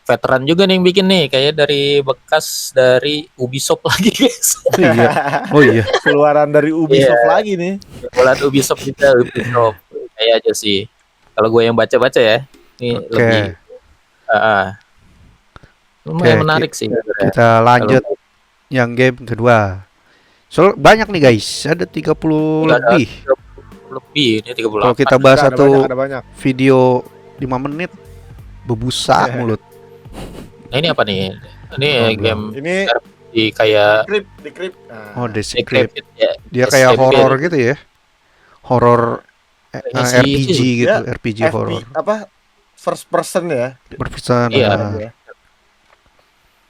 veteran juga nih yang bikin nih, kayak dari bekas dari Ubisoft lagi guys. Iya. Oh iya. Keluaran dari Ubisoft Iya. lagi nih. Bulan Ubisoft juga, Ubisoft kayak aja sih. Kalau gue yang baca-baca ya, ini Oke. lebih lumayan menarik sih. Kita lanjut yang game kedua. So banyak nih guys, ada 30 lebih. 30 lebih, ini 38. Kalau kita bahas satu ada banyak. video 5 menit bebusa mulut. Nah ini apa nih? Ini game Ini di kayak Decrypt. Oh, The Secret. Decrypt ya. Dia kayak horor gitu ya. Horor RPG gitu, Ya, RPG horor. Apa? First person ya. Berpesan. Iya.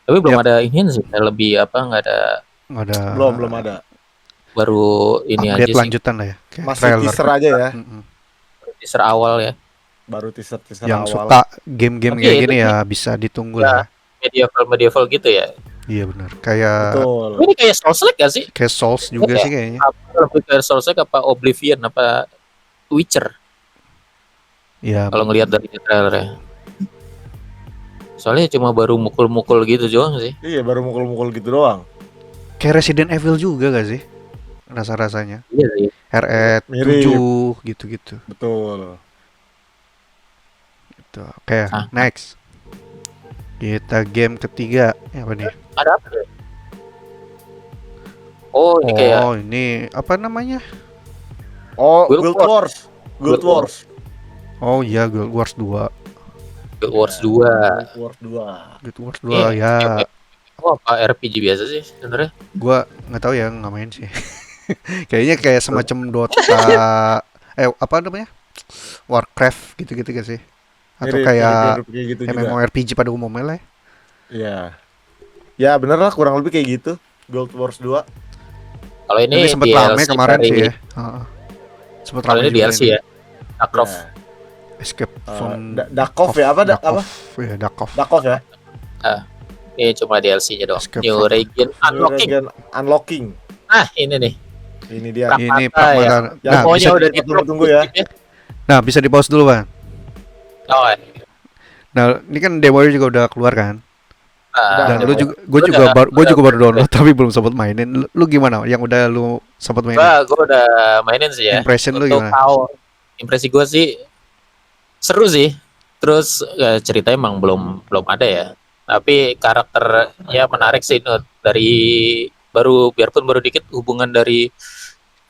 Tapi belum ada ini sih, lebih apa nggak ada. Belum ada. Baru ini update aja lanjutan lah ya. Masih teaser aja ya. Teaser awal ya. Baru teaser yang awal. suka game-game kayak gini ya bisa ditunggu lah. Medieval gitu ya. Iya benar. Kayak Betul. Ini kayak Souls-like gak sih? Kayak Souls juga sih kayaknya. Lebih kayak Souls-like apa Oblivion apa Witcher? Iya. Kalau ngelihat dari trailernya. Soalnya cuma baru mukul-mukul gitu doang sih. Iya, baru mukul-mukul gitu doang. Kayak Resident Evil juga gak sih? Rasa-rasanya. Iya sih. RE7 gitu-gitu. Betul. Gitu. Oke, next. Kita game ketiga. Apa nih? Ada apa ya? Oh, ini kayak ini apa namanya? Oh, Guild Wars. Oh iya, Guild Wars 2. Guild Wars 2 ya. Oh, apa RPG biasa sih sebenarnya? Gua nggak tahu ya, nggak main sih. Kayaknya kayak semacam Dota apa namanya? Warcraft gitu-gitu gak sih? Atau kayak gitu MMORPG pada umumnya lah. Iya. Ya bener lah, kurang lebih kayak gitu. Guild Wars 2. Kalau ini sempat rame kemarin sih ya. Sempat rame ini DLC ya. Darkov. Escape from Darkov ya, apa? Ya, Darkov ya. Ini cuma DLC-nya doang. New Region Unlocking. Ah, ini nih. Ini dia. Ini Pragmata. Ya, pokoknya udah ditunggu ya. Nah, bisa di-pause dulu, Bang. Oh. Nah, ini kan demo juga udah keluar kan? Dan lu juga, gue juga baru download tapi belum sempat mainin. Lu gimana? Yang udah lu sempat mainin? Gue udah mainin sih ya. Impression lu gimana? Impresi gue sih seru sih. Terus ceritanya emang belum ada ya. Tapi karakternya menarik sih dari biarpun baru dikit hubungan dari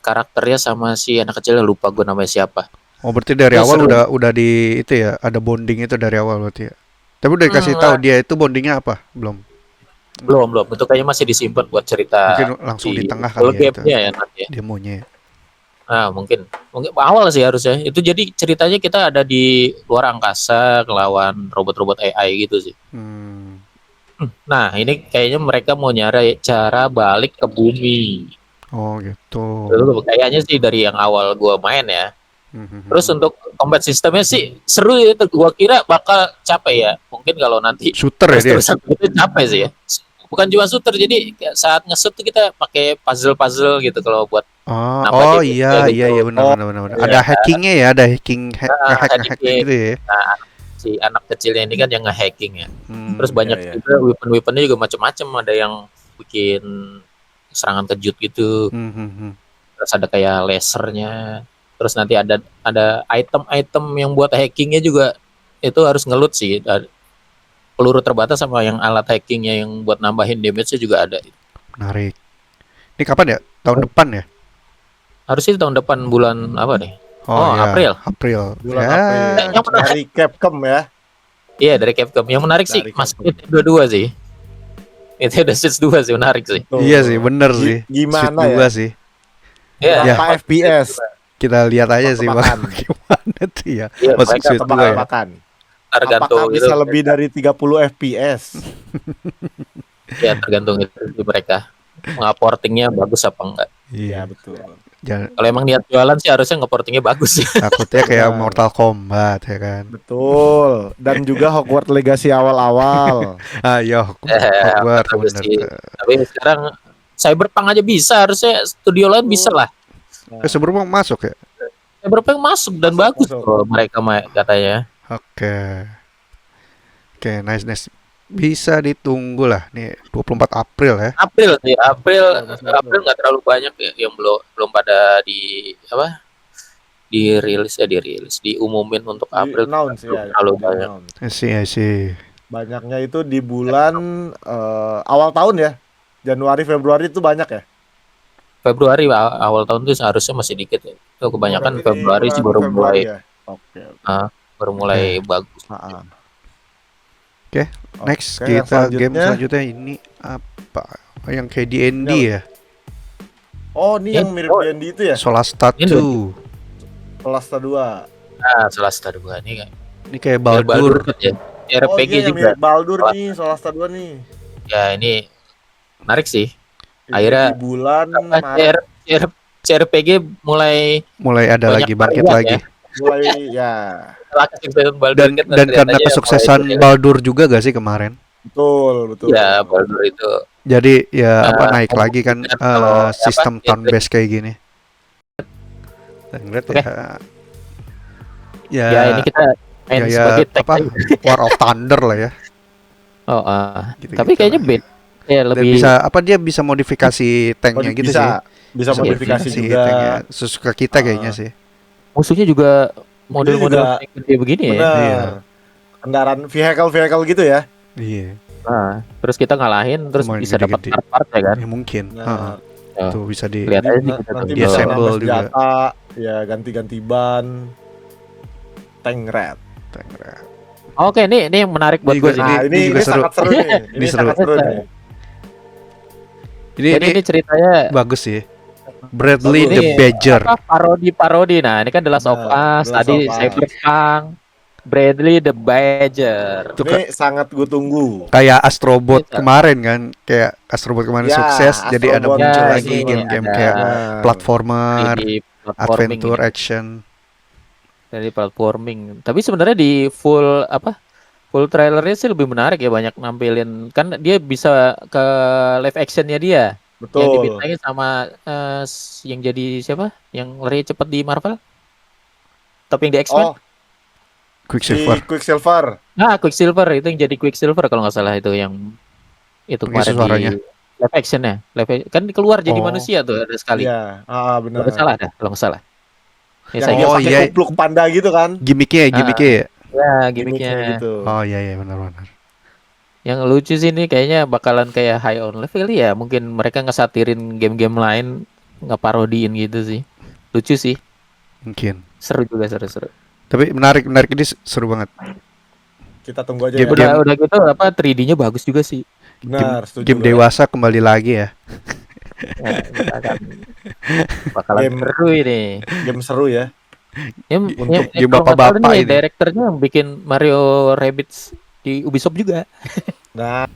karakternya sama si anak kecilnya, lupa gue namanya siapa. Oh, berarti dari awal udah di itu ya, ada bonding itu dari awal berarti ya. Tapi udah dikasih tahu dia itu bondingnya apa? Belum. Itu kayaknya masih disimpan buat cerita. Mungkin langsung di tengah kali ya itu. Ya nanti ya. Demonya. Nah, mungkin awal sih harusnya. Itu jadi ceritanya kita ada di luar angkasa ngelawan robot-robot AI gitu sih. Nah, ini kayaknya mereka mau nyari cara balik ke bumi. Oh, gitu. Kayaknya sih dari yang awal gua main ya. Terus untuk combat sistemnya sih seru ya. Gua kira bakal capek ya. Mungkin kalau nanti shooter ya dia. Itu capek sih ya. Bukan cuma shooter, jadi saat nge-shoot tuh kita pakai puzzle gitu kalau buat iya benar. Ada hackingnya ya, ada hacking gitu ya. Nah, si anak kecilnya ini kan yang nge-hacking ya. Terus banyak juga weapon-weaponnya juga macam-macam, ada yang bikin serangan kejut gitu. Terus ada kayak lasernya. Terus nanti ada item-item yang buat hackingnya juga itu harus ngelut sih. Peluru terbatas sama yang alat hackingnya yang buat nambahin damage-nya juga ada. Menarik. Ini kapan ya? Tahun depan ya? Harusnya tahun depan bulan apa nih? April. Bulan April. Yang dari Capcom ya? Iya, dari Capcom. Yang menarik sih Mas itu dua sih. Itu ada Switch 2 sih, menarik sih. Iya sih, bener sih. Gimana Switch 2 ya? sih. Iya. Berapa FPS? Kita lihat aja sih gimana tuh ya. Masuk Switch 2 ya. Apakah bisa lebih dari 30 FPS? Ya, tergantung itu mereka. Nge-portingnya bagus apa enggak. Iya, betul. Kalau emang niat jualan sih harusnya nge-portingnya bagus. Takutnya kayak Mortal Kombat ya kan. Betul. Dan juga Hogwarts Legacy awal-awal. Hogwarts bener. Tapi sekarang Cyberpunk aja bisa, harusnya studio lain bisa lah. Cyberpunk masuk ya? Cyberpunk masuk dan bagus loh mereka katanya. Oke. Oke, nice. Bisa ditunggu lah nih 24 April ya. April nggak terlalu banyak ya yang belum pada dirilis diumumin untuk April terlalu banyak. I see. Banyaknya itu di bulan awal tahun ya, Januari Februari itu banyak ya. Februari awal tahun tuh seharusnya masih dikit ya. Itu kebanyakan Februari sih baru mulai ya? Baru mulai bagus. Oke, next kita game selanjutnya ini apa? Yang kayak D&D ya? Oh, ini yang mirip D&D itu ya? Solasta 2. Solasta 2. Nah, Solasta 2 ini kayak Baldur ya. RPG yang juga. Mirip Baldur nih, Solasta 2 nih. Ya, ini menarik sih. Akhirnya di bulan CRPG mulai ada lagi bangkit lagi. Mulai ya. Dan karena kesuksesan Baldur juga gak sih kemarin? Betul. Ya, Baldur itu. Jadi ya naik lagi kan sistem turn based kayak gini. Ya ini kita main sebagai War of Thunder lah ya. Gitu, tapi kayaknya beda. Ya, lebih dia bisa modifikasi tanknya gitu sih. Bisa modifikasi juga tanknya sesuka kita kayaknya sih. Musuhnya juga model-model gede begini ya. Iya. Kendaraan vehicle gitu ya. Iya. Nah, terus kita ngalahin terus bisa dapat part ya kan? Ya mungkin. Tuh bisa lihat aja sih nanti kita assemble juga. Ya ganti-ganti ban. Tank red. Oke, ini yang menarik buat gue sih. Ini juga sangat seru nih. Ini sangat seru nih. Ini ceritanya bagus sih. Bradley the Badger. Parodi. Nah, ini kan The Last of Us, tadi Cyberpunk, Bradley the Badger. Ini sangat gue tunggu. Kayak Astrobot kemarin kan, kayak Astrobot kemarin sukses, jadi ada muncul lagi game-game kayak platformer, adventure, action. Dari platforming. Tapi sebenarnya di full trailernya sih lebih menarik ya, banyak nampilin kan dia bisa ke live actionnya dia. Betul. Yang dibintangin sama yang jadi siapa? Yang lari cepat di Marvel? Tapi yang di X-Men? Quicksilver. Nah, Quicksilver itu yang jadi Quicksilver kalau nggak salah, itu yang itu kemarin di live actionnya. Kan keluar jadi manusia tuh ada sekali. Iya, benar. Kalau nggak salah. Ya, pakai kupluk panda gitu kan? Gimiknya ya. Ya, gimiknya gitu. Oh iya benar. Yang lucu sih ini kayaknya bakalan kayak High on Level ya. Mungkin mereka ngesatirin game-game lain, ngeparodiin gitu sih. Lucu sih. Mungkin. Seru juga, seru. Tapi menarik ini seru banget. Kita tunggu aja ya. Udah gitu 3D-nya bagus juga sih. Benar, setuju. Game dewasa kembali lagi ya. Bakalan seru ini. Game seru ya. Untuk game bapak-bapak ini. Direkturnya yang bikin Mario Rabbids di Ubisoft juga. Nah,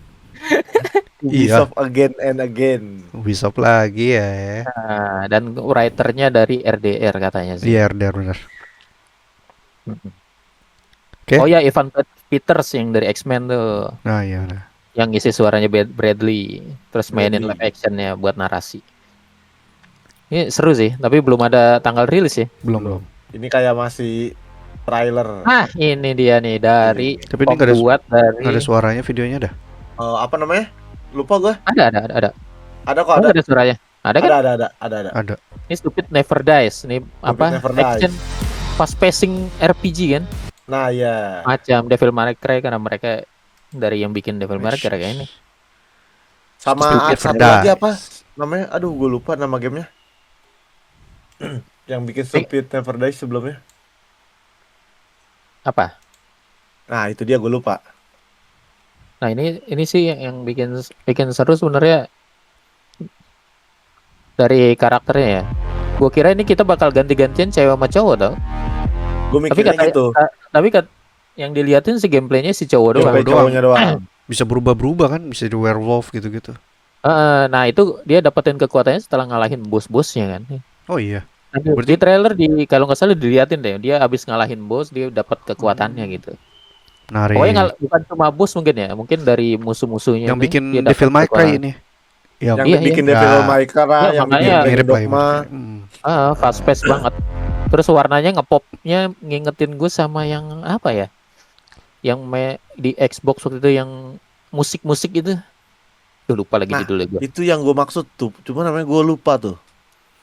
Ubisoft again and again. Ubisoft lagi ya. Nah, dan writernya dari RDR katanya sih. Iya, RDR benar. Okay. Oh ya, Evan Peters yang dari X-Men tuh. Nah, iya. Yang ngisi suaranya Bradley, terus mainin live actionnya buat narasi. Ini seru sih, tapi belum ada tanggal rilis ya. Belum. Ini kayak masih trailer. Nah, ini dia nih dari tapi ini nggak ada suaranya videonya dah. Apa namanya? Lupa gue. Ada. Ada kok, ada. Ada suaranya. Ada kan? Ada. Ini Stupid Never Dies. Ini action fast pacing RPG kan? Nah, ya. Macam Devil May Cry, karena mereka dari yang bikin Devil May Cry kayak ini. Sama satu lagi apa namanya? Aduh, gue lupa nama gamenya. Yang bikin Stupid Never Dies sebelumnya. Apa? Nah, itu dia, gue lupa. Nah, ini sih yang bikin seru sebenarnya dari karakternya ya. Gue kira ini kita bakal ganti-gantian cewek sama cowok tau. Gue mikirnya gitu. Tapi yang diliatin si gameplaynya si cowok doang. Bisa berubah-berubah kan, bisa di werewolf gitu-gitu. Nah itu dia dapetin kekuatannya setelah ngalahin bos-bosnya kan. Oh iya. Di trailer kalau nggak salah diliatin deh, dia abis ngalahin bos dia dapat kekuatannya gitu. Pokoknya bukan cuma bos mungkin ya, mungkin dari musuh-musuhnya. Yang bikin Devil May Cry ini. Yang bikin Devil May Cry, yang bikin mirip Dogma. Fast pace banget. Terus warnanya ngepopnya ngingetin gue sama yang apa ya? yang di Xbox waktu itu yang musik-musik itu. Duh, lupa lagi judulnya gue. Itu yang gue maksud tuh, cuma namanya gue lupa tuh.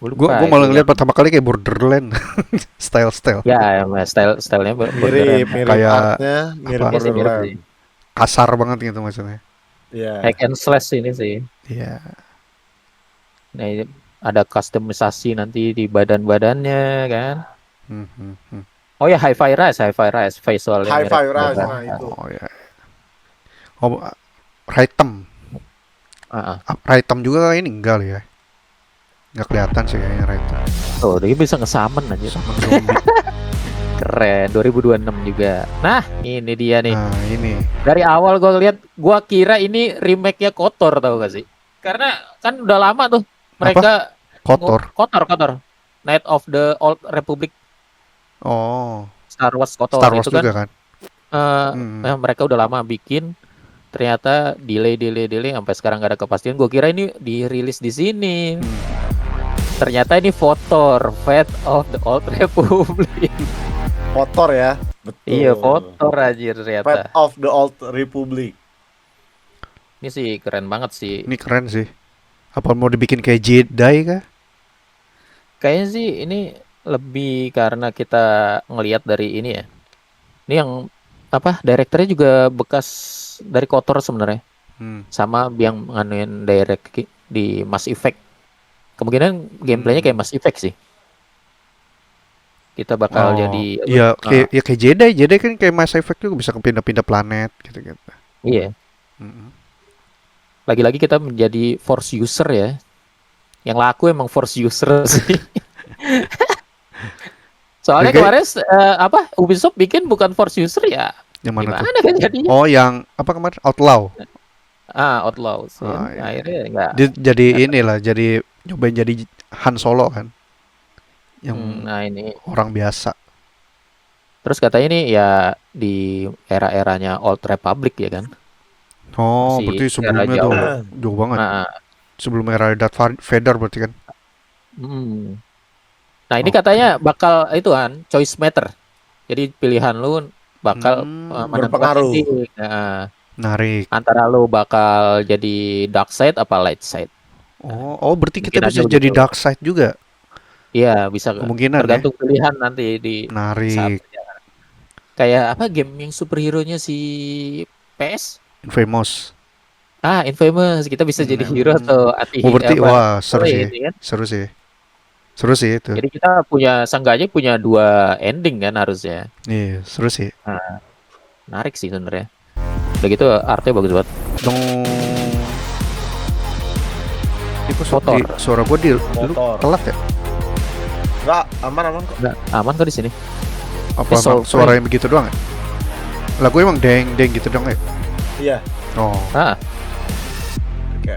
Gue malah ngeliat pertama kali kayak Borderland. style. Ya, stylenya mirip kayak mirip Borderland. Kasar banget gitu maksudnya. Iya. Hack and slash ini sih. Iya. Nah, ada customisasi nanti di badan-badannya kan. Oh ya, Hi-Fi Rush visualnya. Hi-Fi Rush, nah itu. Oh ya. Oh, Rhythm. Rhythm juga ini enggak ya. Nggak kelihatan sih kayaknya Rhythm. Oh, dia bisa nge-summon aja. Summon zombie. Keren, 2026 juga. Nah, ini dia nih. Nah, ini. Dari awal gue kira ini remake-nya Kotor, tau gak sih? Karena kan udah lama tuh mereka Kotor. Night of the Old Republic. Oh. Star Wars Kotor itu kan. Juga kan? Mereka udah lama bikin. Ternyata delay sampai sekarang gak ada kepastian. Gue kira ini dirilis di sini. Ternyata ini Kotor, Fate of the Old Republic. Kotor ya, betul. Iya, Kotor aja ternyata. Fate of the Old Republic. Ini sih keren banget sih. Ini keren sih. Apa mau dibikin kayak Jedi kah? Kayaknya sih ini lebih karena kita ngelihat dari ini ya. Ini yang direkturnya juga bekas dari Kotor sebenarnya. Sama yang nganuin direct di Mass Effect. Kemungkinan gameplaynya kayak Mass Effect sih. Kita bakal jadi kayak Jedi kan kayak Mass Effect juga bisa pindah-pindah planet gitu. Iya. Lagi-lagi kita menjadi Force user ya. Yang laku emang Force user sih. Soalnya kemarin Ubisoft bikin bukan Force user ya. Yang mana tuh? Kan jadinya? Oh, yang kemarin Outlaw. Outlaw. Akhirnya enggak. Jadi nyobain jadi Han Solo kan. Yang ini orang biasa. Terus katanya ini ya di era-eranya Old Republic ya kan? Oh, berarti sebelumnya tuh jauh banget. Sebelum era Darth Vader berarti kan? Nah, ini katanya bakal itu kan choice matter. Jadi pilihan lu bakal berpengaruh. Menarik. Antara lu bakal jadi dark side apa light side. Oh, berarti kita bisa jadi dark side juga. Iya, bisa. Kemungkinan tergantung pilihan nanti di menarik. Kayak game yang superhero-nya si PS? Infamous. Infamous. Kita bisa jadi hero atau anti-hero. Berarti seru sih itu. Jadi kita seenggaknya punya 2 ending kan harusnya. Iya, seru sih. Menarik sih sebenarnya. Udah gitu artnya bagus banget. Itu suara gue dulu telat ya? Enggak, aman kok. Enggak, aman kok di sini. Apa suara yang begitu doang ya? Lagu emang deng gitu doang ya? Iya. Oh. Oke.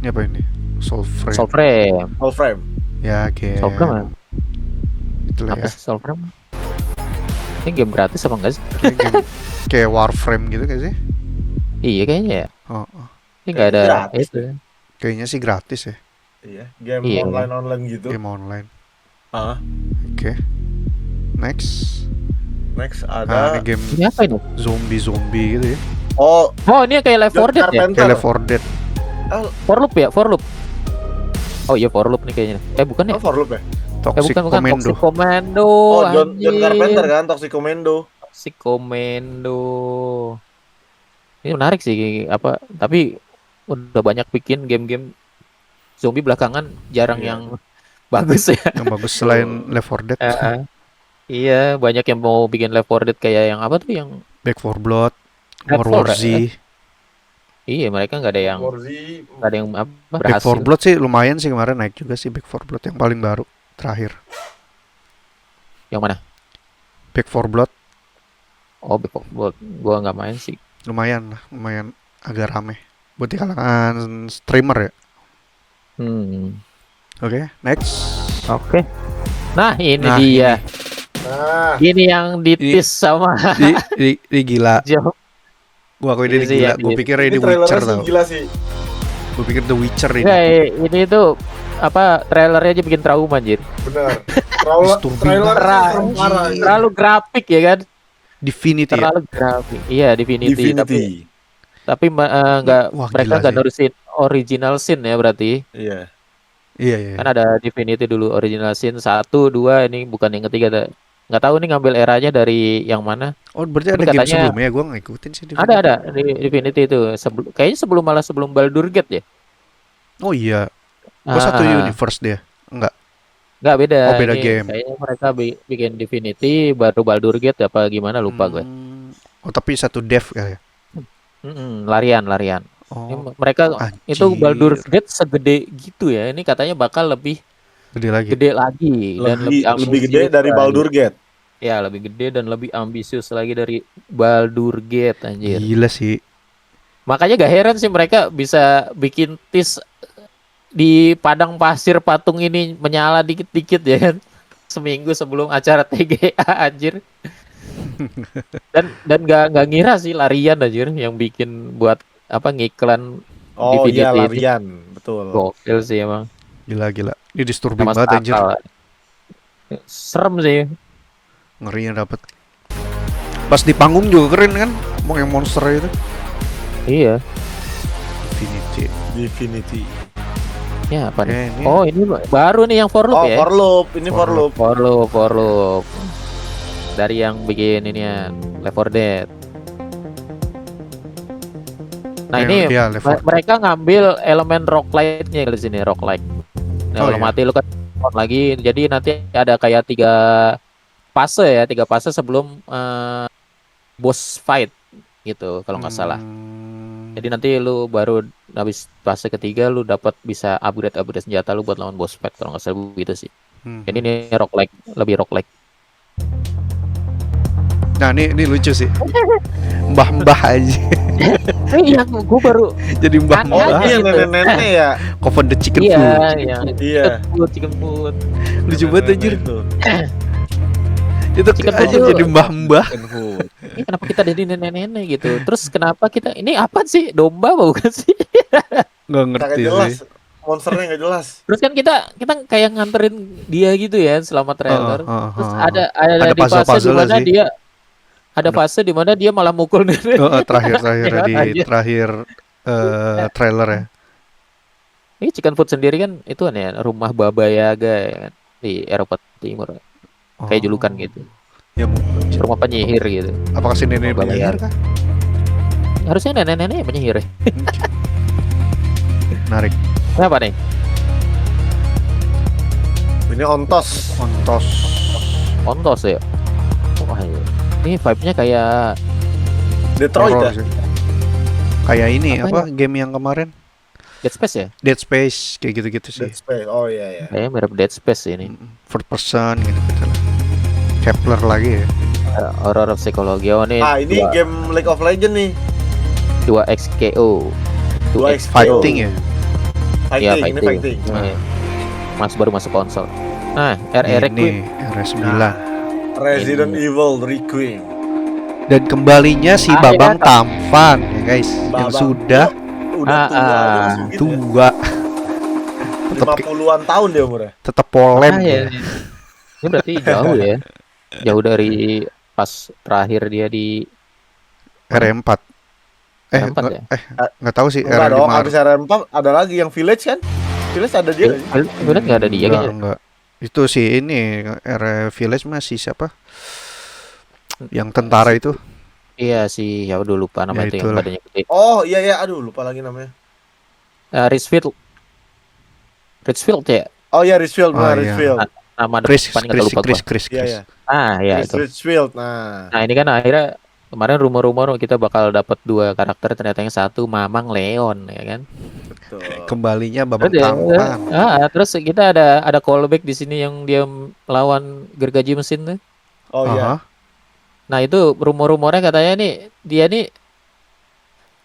Ini apa ini? Soul Frame. Ya, game. Soul Frame. Itulah ya. Soul Frame. Ini game gratis apa enggak sih? Kayak Warframe gitu kan sih? Iya kayaknya ya. Ini enggak ada itu. Kayaknya sih gratis ya. Iya, game online gitu. Game online. Oke. Next ada game ini apa ini? Zombie gitu ya. Oh, ini kayak Left 4 Dead ya? Kayak Left 4 Dead. For Loop. Oh iya, For Loop nih kayaknya. Bukan ya? For Loop ya? Toxic Commando. Oh, John Carpenter kan, Toxic Commando. Ini menarik sih tapi udah banyak bikin game-game zombie belakangan jarang yang bagus ya. Yang bagus selain Left 4 Dead. Iya, banyak yang mau bikin Left 4 Dead kayak yang apa tuh yang Back 4 Blood, World War Z. Iya, mereka nggak ada yang Back 4 Blood sih lumayan sih kemarin naik juga sih Back 4 Blood yang paling baru terakhir. Yang mana? Back 4 Blood. Oh, Back 4 Blood. Gua nggak main sih. Lumayan agak rame. Buat di kalangan streamer ya. Oke, next. Oke. Nah, ini dia. Ini yang ditis sama Ini gila. Gua akuin ini gila. Gua pikir ini Witcher tau. Gila sih. Gua pikir The Witcher ini. Ini tuh trailernya aja bikin trauma anjir. Benar. Trailer terlalu grafik ya kan. Divinity ya? terlalu grafik. Iya, Divinity. Tapi mereka gila nggak sih. nerusin original sin ya berarti. Iya. Iya. Kan ada Divinity dulu original sin 1, 2, ini bukan yang ketiga. Nggak tahu nih ngambil eranya dari yang mana. Oh, berarti Tapi ada game katanya sebelumnya, gue ngikutin sih Divinity. ada di Divinity itu. Kayaknya sebelum Baldur Gate ya. Oh iya. Gue satu universe dia. Enggak. Nggak, beda. Oh, beda Ini game. kayaknya mereka bikin Divinity baru Baldur Gate apa gimana lupa gue. Oh, tapi satu dev ya. Larian. Oh, Mereka anjir. itu Baldur Gate segede gitu ya. Ini katanya bakal lebih gede lagi. dan lebih gede dari Baldur Gate. Ya, lebih gede dan lebih ambisius lagi dari Baldur Gate, anjir. Gila sih. Makanya gak heran sih mereka bisa bikin tease di padang pasir patung ini menyala dikit-dikit ya kan. Seminggu sebelum acara TGA, anjir. dan gak ngira sih Larian anjir yang bikin buat ngiklan. Oh iya, DVD Larian, betul. Gokil sih emang. Gila. Ini disturbing banget anjir. Serem sih. Ngeri yang dapet. Pas di panggung juga keren kan, mau yang monster itu. Iya. Divinity. Ya apa nih? Oh, ini baru nih yang For Loop ya. For Loop. Dari yang bikin ini ya, Left 4 Dead. Nah, ini mereka ngambil elemen roguelike-nya di sini, roguelike. Nah, kalau mati lu kan lagi, jadi nanti ada kayak 3 fase sebelum boss fight gitu kalau nggak salah. Jadi nanti lu baru habis fase ketiga lu bisa upgrade senjata lu buat lawan boss fight kalau nggak salah gitu sih. Jadi ini roguelike, lebih roguelike. Nah, ini lucu sih. Mbah-mbah aja. Iya, gue baru jadi mbah-mbah. Oh, iya, nenek-nenek ya. Coven the Chicken Food. Iya. Chicken food. Lucu banget anjir. Itu aja jadi mbah-mbah. Ini kenapa kita jadi nenek-nenek gitu? Terus kenapa kita ini apa sih? Domba bukan sih? Nggak ngerti sih. Monsternya nggak jelas. Terus kan kita kayak nganterin dia gitu ya selama trailer. Terus ada di fase di mana dia ada fase di mana dia malah mukul nenek. Terakhir trailer ya. Ini Chicken Food sendiri kan itu kan ya rumah Baba Yaga ya kan di Eropa Timur. Kayak julukan gitu. Ya, rumah penyihir gitu. Apakah si nenek penyihir kah? Harusnya nenek-nenek penyihir. Menarik. Kenapa nih? Ini Ontos ya. Wah, ini vibe-nya kayak Detroit ya. Kayak ini apa game yang kemarin? Dead Space ya? Dead Space kayak gitu-gitu sih. Dead Space. Oh iya. Kayaknya mirip Dead Space ini. First person gitu. Kepler lagi ya. Horror psikologi. Oh nih. Ini game League of Legends nih. 2XKO. 2XKO. Fighting ya? Ini fighting. Baru masuk konsol. Nah, ini RS9. Resident Evil Requiem. Dan kembalinya si Babang tampan ya guys. Yang sudah tua. 50-an tahun dia umurnya. Tetap polem ya. Ini berarti jauh ya. Jauh dari pas terakhir dia di RM4. Nggak tahu sih. Habis RM4 ada lagi yang Village kan? Village ada dia. Village nggak ada dia kayaknya. Enggak. Itu sih ini Village masih siapa? Yang tentara itu. Iya sih, ya udah lupa namanya itu yang badannya gede. Oh iya, aduh lupa lagi namanya. Richfield ya. Oh iya, Richfield. Richfield. Nama depannya nggak lupa gua. Chris. Iya itu. Richfield. Nah ini kan akhirnya kemarin rumor-rumor kita bakal dapat 2 karakter, ternyata yang satu Mamang Leon ya kan. Betul. Kembalinya Babang tampan. Terus kita ada callback di sini yang dia melawan gergaji mesin tuh. Oh iya. Nah itu rumor-rumornya katanya nih dia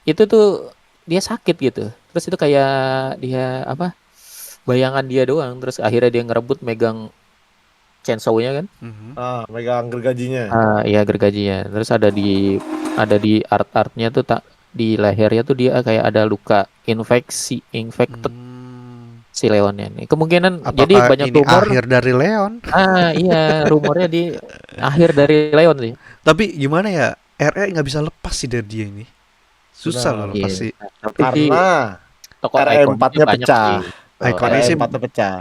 itu tuh dia sakit gitu. Terus itu kayak dia bayangan dia doang. Terus akhirnya dia ngerebut megang chainsaw-nya kan. Megang gergajinya. Iya gergajinya. Terus ada di art-artnya tuh di lehernya tuh dia kayak ada luka infected si Leonnya nih. Kemungkinan apakah jadi banyak ini rumor akhir dari Leon? Iya, rumornya di akhir dari Leon sih. Tapi gimana ya? RE nggak bisa lepas sih dari dia ini. Susah loh lepas Iya. sih. Tapi Karena toko RE4-nya pecah. Ikonnya sih RE4-nya pecah.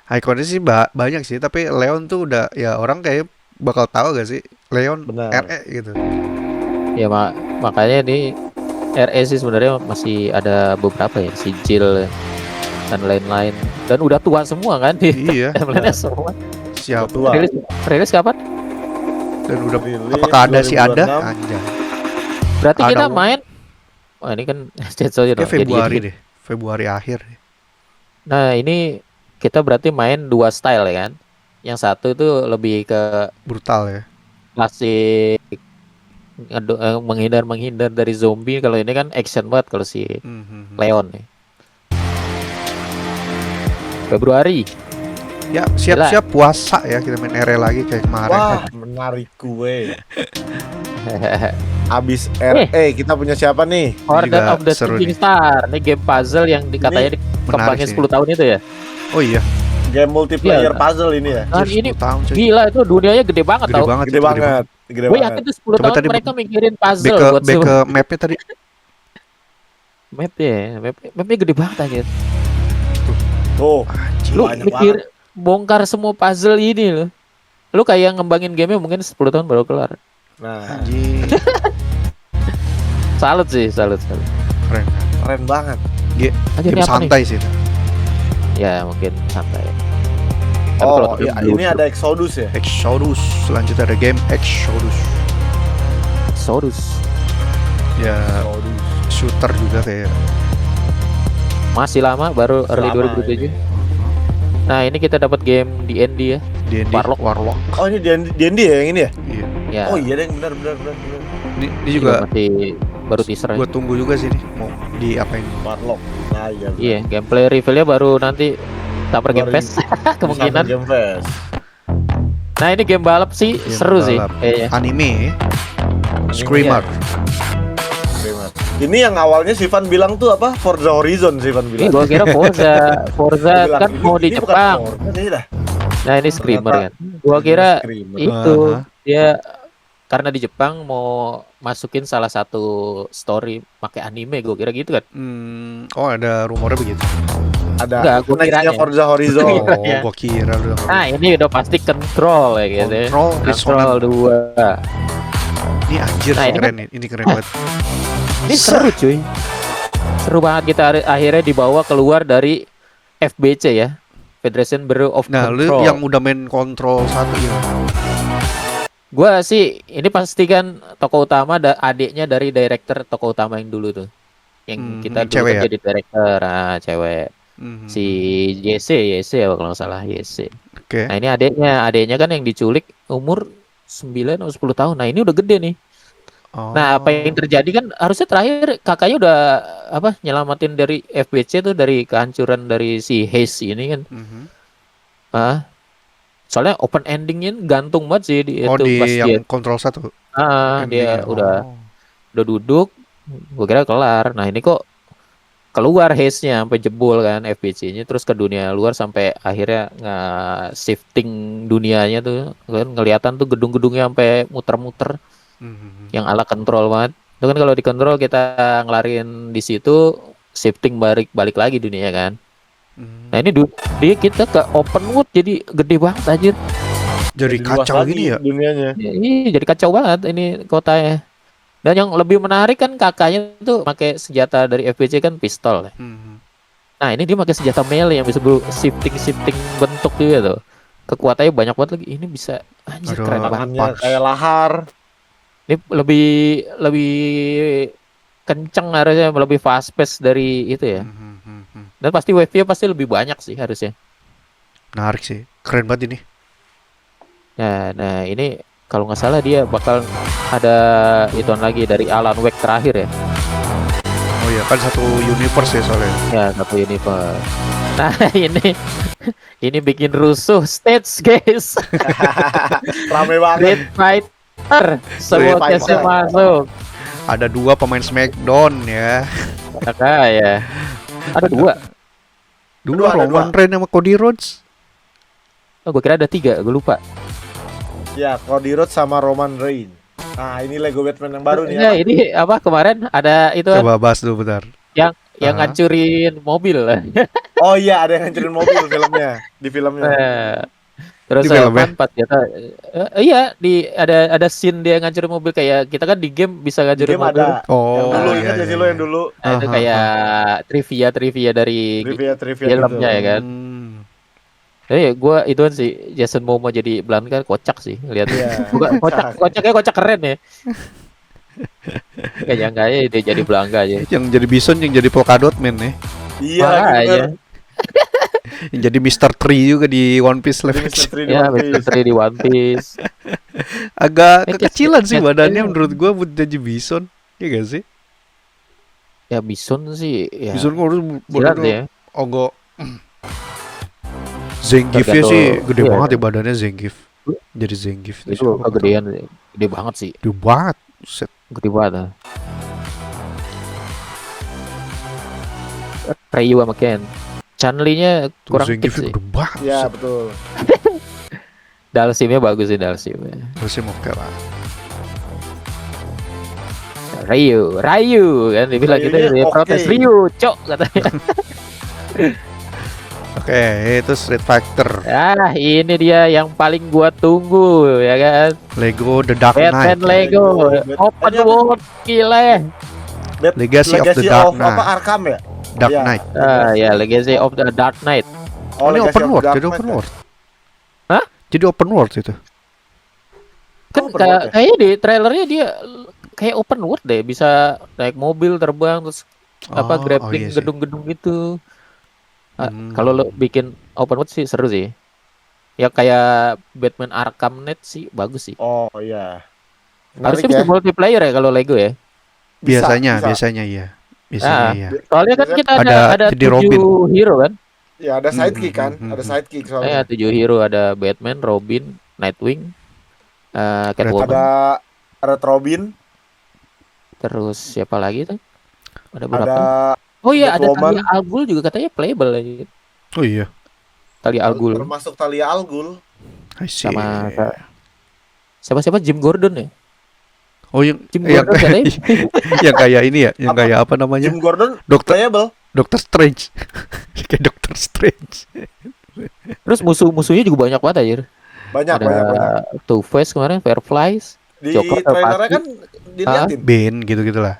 Ikonnya sih banyak sih, tapi Leon tuh udah ya orang kayak bakal tahu gak sih Leon Benar. RE gitu. Ya makanya di RE sih sebenarnya masih ada beberapa ya, si Jill dan lain-lain. Dan udah tua semua kan di Iya. timeline-nya semua. Siapa? Tua. Rilis kapan? Dan udah Rilis apakah ada sih ada? 2026. Anjay. Berarti Ada. kita main. Wah ini kan Jetso Kayak Februari deh. Februari akhir. Nah ini kita berarti main dua style ya kan. Yang satu itu lebih ke Brutal ya. klasik menghindar dari zombie. Kalau ini kan action banget kalau si Leon nih. Februari. Ya siap-siap puasa ya, kita main RE lagi kayak kemarin. Wah, menarik gue. Abis RE kita punya siapa nih? Order juga of the seru Shooting nih. Star. Ini game puzzle yang katanya dikembangin sih. 10 tahun itu ya. Oh iya. Game multiplayer Iya. puzzle ini ya. Dan Anjir, ini 10 tahun, cuy. gila itu dunianya gede banget Gede tau. banget. Gede itu, banget. Gede Gue banget. yakin tuh 10 Coba tahun tadi mereka mikirin Back puzzle ke, buat back ke mapnya tadi. mapnya gede banget aja. Tuh, Lu banyak mikir bongkar semua puzzle ini loh. Lu kayak ngembangin game mungkin 10 tahun baru kelar. nah, Anjir. Salut sih, salut. Keren. keren banget. Aja Game ini apa nih? santai sih itu. Ya mungkin santai. Tapi Oh, kalau iya, game ini ada Exodus ya. Exodus. Selanjutnya ada game Exodus. Exodus. Ya Exodus. shooter juga kayak. Masih lama baru early Lama 2007. ini. Nah, ini kita dapat game D&D ya. D&D Warlock. Oh, ini D&D ya yang ini ya? Iya. Ya. Oh iya deh, benar. Ini juga masih baru teaser gue aja. tunggu juga sih nih mau di apain. Warlock. Nah, iya. benar. Iya, gameplay reveal-nya baru nanti Summer Game Baru Fest kemungkinan. Summer Game Fest. Nah, ini game balap sih Game seru sih balap. kayaknya. Anime Screamer. Keren. Ini yang awalnya Sivan bilang tuh apa? Forza Horizon Sivan Ini bilang. gua kira Forza Dia bilang, kan mau di ini bukan Jepang. Forza sih dah. Nah, ini Screamer Ternyata kan. Gua kira Screamer. itu Aha. dia karena di Jepang mau masukin salah satu story pakai anime, gua kira gitu kan. Oh ada rumornya begitu. Ada Enggak, gua nextnya kiranya. Forza Horizon. Oh, Iya. gua kira udah. Nah, ini udah pasti Control ya gitu ya. Control, Control 2. Ini anjir Nah, sih, ini keren nih. Ini keren banget. Ini seru cuy. Seru banget kita akhirnya dibawa keluar dari FBC ya. Federation Bureau of Nah, lu Control. yang udah main Control 1 gimana? Gua sih ini pasti kan tokoh utama adiknya dari director tokoh utama yang dulu tuh. Yang kita dulu cewek kan ya? jadi director, cewek. Mhm. Si YC ya kalau nggak salah YC. Oke. Nah, ini adiknya kan yang diculik umur 9 atau 10 tahun. Nah, ini udah gede nih. Oh. Nah, apa yang terjadi kan harusnya terakhir kakaknya udah nyelamatin dari FBC tuh dari kehancuran dari si Hayes ini kan. Mhm. Soalnya open endingnya gantung banget sih di Oh, itu di pas yang dia Control 1. dia endingnya. udah Oh. duduk, gue kira kelar. Nah, ini kok keluar Hayes-nya sampai jebol kan FBC-nya terus ke dunia luar sampai akhirnya shifting dunianya tuh kan kelihatan tuh gedung-gedungnya sampai muter-muter Mhm. yang ala kontrol banget. Itu kan kalau di kontrol kita ngelarin di situ shifting balik lagi dunia kan. Mhm. Nah, ini dia kita ke open world jadi gede banget anjir. Jadi luas kacau lagi gini ya. dunianya. Iya, jadi kacau banget ini kotanya. Dan yang lebih menarik kan kakaknya tuh pakai senjata dari FBC kan pistol. Mhm. Nah, ini dia pakai senjata melee yang bisa shifting bentuk dia tuh. Kekuatannya banyak banget lagi. Ini bisa anjir Aduh, keren banget. Tangannya Punch. kayak lahar. Ini lebih kenceng harusnya, lebih fast pace dari itu ya. Mhm. Dan pasti wave-nya pasti lebih banyak sih harusnya. Menarik sih. Keren banget ini. Nah ini kalau nggak salah dia bakal ada ituan lagi dari Alan Wake terakhir ya. Oh iya, kan satu universe ya soalnya. Ya, satu universe. Nah, ini bikin rusuh stage, guys. Rame banget. Street Fighter semua Street case Fighter. masuk. Ada 2 pemain Smackdown ya. Kakak ya. Ada 2. Ada Roman Reigns sama Cody Rhodes. Oh, gue kira ada 3, gue lupa. Ya, Cody Rhodes sama Roman Reigns. Nah, ini Lego Batman yang baru nih. Nah, ini apa kemarin ada itu Coba bahas dulu bentar. yang ngancurin mobil. Oh iya, ada yang ngancurin mobil di filmnya. Terus Di film ya? pas kita iya ada scene dia ngancurin mobil, kayak kita kan di game bisa ngancurin Game mobil. ada. Oh, Yang dulu iya, ingat ya iya, sih lo iya. yang dulu. Nah, itu kayak trivia dari Trivia filmnya gitu. ya kan. Gue itu kan si Jason Momoa jadi Blanka kocak sih lihat. Iya. Kocak keren ya. Gak nyangka aja dia jadi Blanka aja. Yang jadi Bison, yang jadi Polkadot Man ya. Iya, aja. Yang jadi Mr. Tree juga di One Piece live action. Ya, Mr. Tree di One Piece. Agak kekecilan sih badannya menurut gua buat jadi Bison. Iya gak sih? Ya Bison sih ya. Bison gua harus Silat ya. Ogo. Zangiefnya sih gede iya, banget ya badannya Zangief. Jadi Zangief Itu kegedean, gede banget sih. Gede banget. Set. Gede banget. Ryu sama Ken. Chun-Li-nya kurang Zangief fix sih. gede banget. Iya, Set. betul. Dalsimnya bagus sih Dalsimnya. Terus oke lah. Ryu kan dibilang gitu, Ryu-nya dia oke. protes Ryu, cok katanya. Oke, itu Street Fighter. Ini dia yang paling gua tunggu ya kan. Lego The Dark Batman Knight. Lego Open World gile. Legacy of the Dark Knight. Apa Arkham ya? Dark Iya. Knight. Ya Legacy of the Dark Knight. Oh, ini Legacy open of world, Dark jadi Knight open ya? world. Hah? Jadi open world itu. Kan open world ya? kayaknya di trailernya dia kayak open world deh, bisa naik mobil terbang terus grappling iya sih. gedung-gedung gitu. Kalau lo bikin open world sih seru sih. Ya kayak Batman Arkham Knight sih bagus sih. Oh iya. Harusnya Menarik bisa multiplayer ya kalau Lego ya. Biasanya bisa. iya. Biasanya iya. Soalnya kan kita Ada ada jadi 7 Robin. hero kan. Ya ada sidekick kan, ada sidekick soalnya. 7 hero, ada Batman, Robin, Nightwing, Catwoman, Ada Robin, terus siapa lagi tuh? Ada berapa? ada Oh iya, ada Catwoman. Talia Al Ghul juga katanya playable aja. Oh iya. Talia Al Ghul termasuk Talia Al Ghul. I see. sama siapa Jim Gordon ya? Oh yang Jim yang Gordon katanya. yang kayak ini ya, yang kayak apa namanya? Jim Gordon Dokter playable. Strange. Kayak Dokter Strange. Terus musuhnya juga banyak banget aja. Banyak. Ada Two-Face kemarin, Fireflies, Di Joker trailernya pasti. kan diliatin. Bane gitu-gitulah.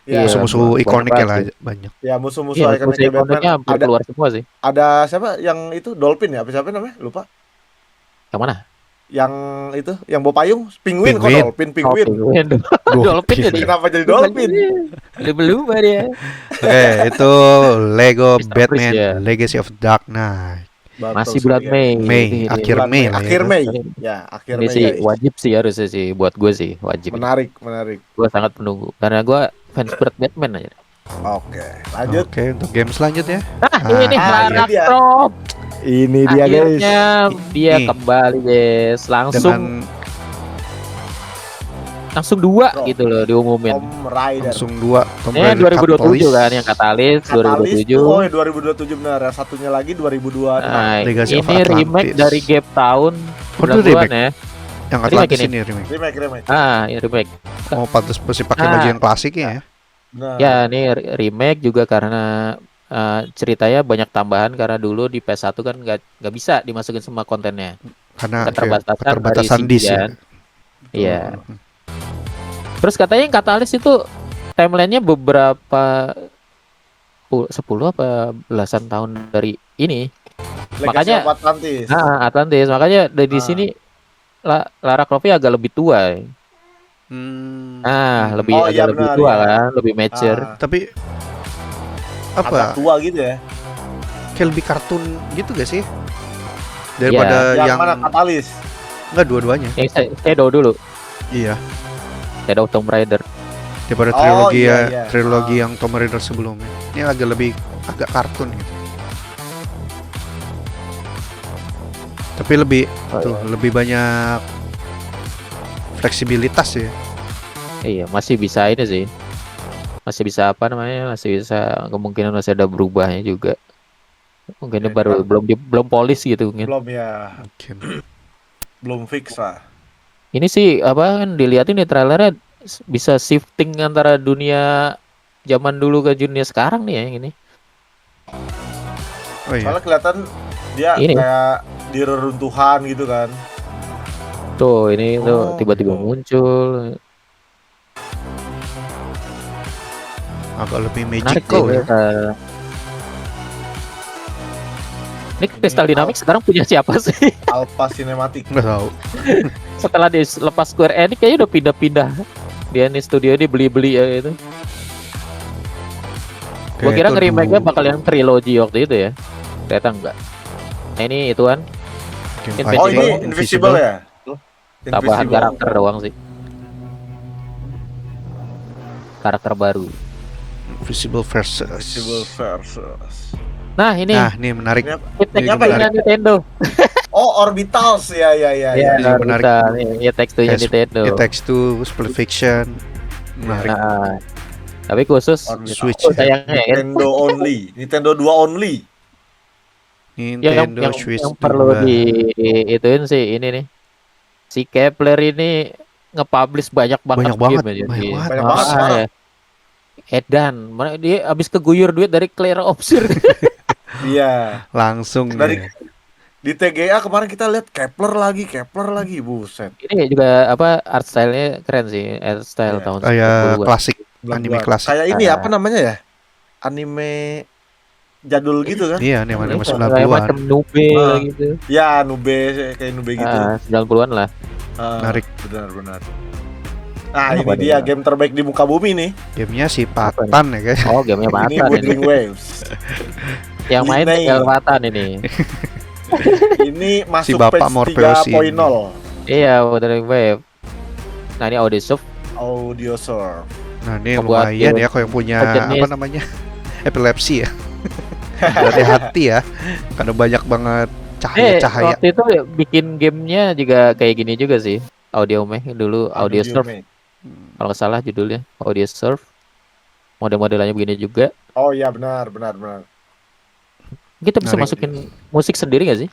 Ya, Musuh-musuh banyak ikoniknya lah banget banyak. ya musuh-musuh Iya, ikoniknya Batman. ikonnya hampir Ada keluar semua sih. siapa yang itu Dolphin ya? Siapa namanya? Lupa. Yang mana? Yang itu, yang bawa payung, penguin kok Penguin. Dolphin. Penguin. Duh, Dolphin gila. jadi. Kenapa jadi Dolphin? Belum dia. Oke, itu Lego Mr. Batman Freeze, ya. Legacy of Dark Knight. Betul Masih bulan sekali. Mei. Akhir Mei lah ya. Akhir Mei. Ya, akhir Ini Mei. sih guys. wajib sih harusnya sih buat gue sih wajib. Menarik. Gue sangat menunggu karena gue fans berat Batman aja. Oke, lanjut. Oke, untuk game selanjutnya. Ini ini dia. Croft. Ini dia guys. Akhirnya dia Ini. kembali guys. Dengan Langsung 2 Bro. gitu loh diumumin. Tom Raider. langsung 2 Tomb Ini Raider 2027 Catalyst. kan yang Katalis Katalis 2027. tuh, 2027 benar. Yang satunya lagi 2002. Nah, Legacy of ini remake Atlantis. dari gap tahun Oh, itu 90-an remake? ya. Yang Remake Atlantis ini. ini remake. Remake. Ini remake. Oh, pantas masih pakai Ah. baju yang klasiknya ya. Nah, Ya, ini remake juga karena ceritanya banyak tambahan karena dulu di PS1 kan nggak bisa dimasukin semua kontennya. Karena Keterbatasan disk dari ya. CD. Iya. Terus katanya yang Katalis itu timelinenya beberapa 10 apa belasan tahun dari ini. Legacy Makanya- of Atlantis. Atlantis. Makanya dari Ah. sini Lara Croft agak lebih tua. Lebih Oh, agak iya, lebih benar, tua ya. kan, lebih mature. Tapi Agak apa? tua gitu ya. Kayak lebih kartun gitu gak sih? Daripada Yang yang mana Katalis? enggak dua-duanya. Yang Shadow dulu, Iya. Shadow Tomb Raider. Daripada Oh, trilogi iya. trilogi yang Tomb Raider sebelumnya. Ini agak kartun gitu. Tapi lebih lebih banyak fleksibilitas ya. Iya, masih bisa ini sih. Masih bisa apa namanya? Masih bisa kemungkinan masih ada berubahnya juga. Mungkin ini Oke, baru belum polish gitu mungkin. Belum ya. Mungkin. Belum fix lah. Ini sih apa kan dilihatin di trailernya bisa shifting antara dunia zaman dulu ke dunia sekarang nih ya yang ini. Oh iya. Soalnya kelihatan dia Ini. kayak di reruntuhan gitu kan. Tuh ini tuh Oh, tiba-tiba gitu. muncul. Agak lebih Menarik magical sih, ya. Ini Crystal Dynamics sekarang punya siapa sih? Alpha Cinematic. Nggak tahu. Setelah dilepas Square Enix kayaknya udah pindah-pindah. Dia nih studio dia beli-beli ya itu. Gua Kayak kira itu nge-remake-nya dulu bakal yang trilogy waktu itu ya. Ternyata enggak. Nah ini ituan game Invincible. Oh, fighting, ini Invisible ya? tambahan Invisible. karakter doang sih. Karakter baru. Invisible versus. Invisible versus. Nah ini Nah, ini menarik. Ini apa? Tech ini apa two-nya menarik. Nintendo. Oh, Orbitals. Ya. Iya, ini menarik. Ya Tech two-nya Kayak Nintendo. It Takes Two, Split Fiction. Menarik. Nah, tapi khusus Orbitals. Switch oh, ya. sayangnya ya, Nintendo only. Nintendo 2 only. Nintendo yang Switch perlu 2. di ituin sih ini nih. Si Kepler ini nge-publish banyak banget Banyak banget, game ya. banyak Jadi, Banyak banget sekarang. ya. Edan, dia habis keguyur duit dari Claire Obscure. Iya. Langsung Dari nih. di TGA kemarin kita lihat Kepler lagi, buset. Ini juga apa art style-nya keren sih, art style Iya. tahun Kayak 90-an. klasik, anime klasik. Kayak ini Ah. apa namanya ya? Anime jadul gitu kan? Iya, anime Ini kayak 90-an. macam Nube Ah. gitu. Ya, Nube kayak Nube gitu. 90-an lah. Menarik. Benar. Nah, Apa ini dia? dia game terbaik di muka bumi nih. Gamenya si Patan ya guys. Oh, gamenya Ini Patan ini. Wuthering Waves. Yang main Disney. tinggal Patan ini. Ini masuk Bapak patch Morpheus ini. 3.0 Iya, Wuthering Wave. Nah, ini Audiosoft. Audio Surf. Nah, ini Membuat lumayan game ya kalau yang punya sejenis. apa namanya? Epilepsi ya. Hati-hati ya. Karena banyak banget cahaya-cahaya. Waktu itu bikin gamenya juga kayak gini juga sih. Audiomech dulu Audio Surf. Mate. Kalau nggak salah judulnya Audio Surf. Model-modelannya begini juga. Oh iya benar. Kita bisa Menarik. masukin musik sendiri nggak sih?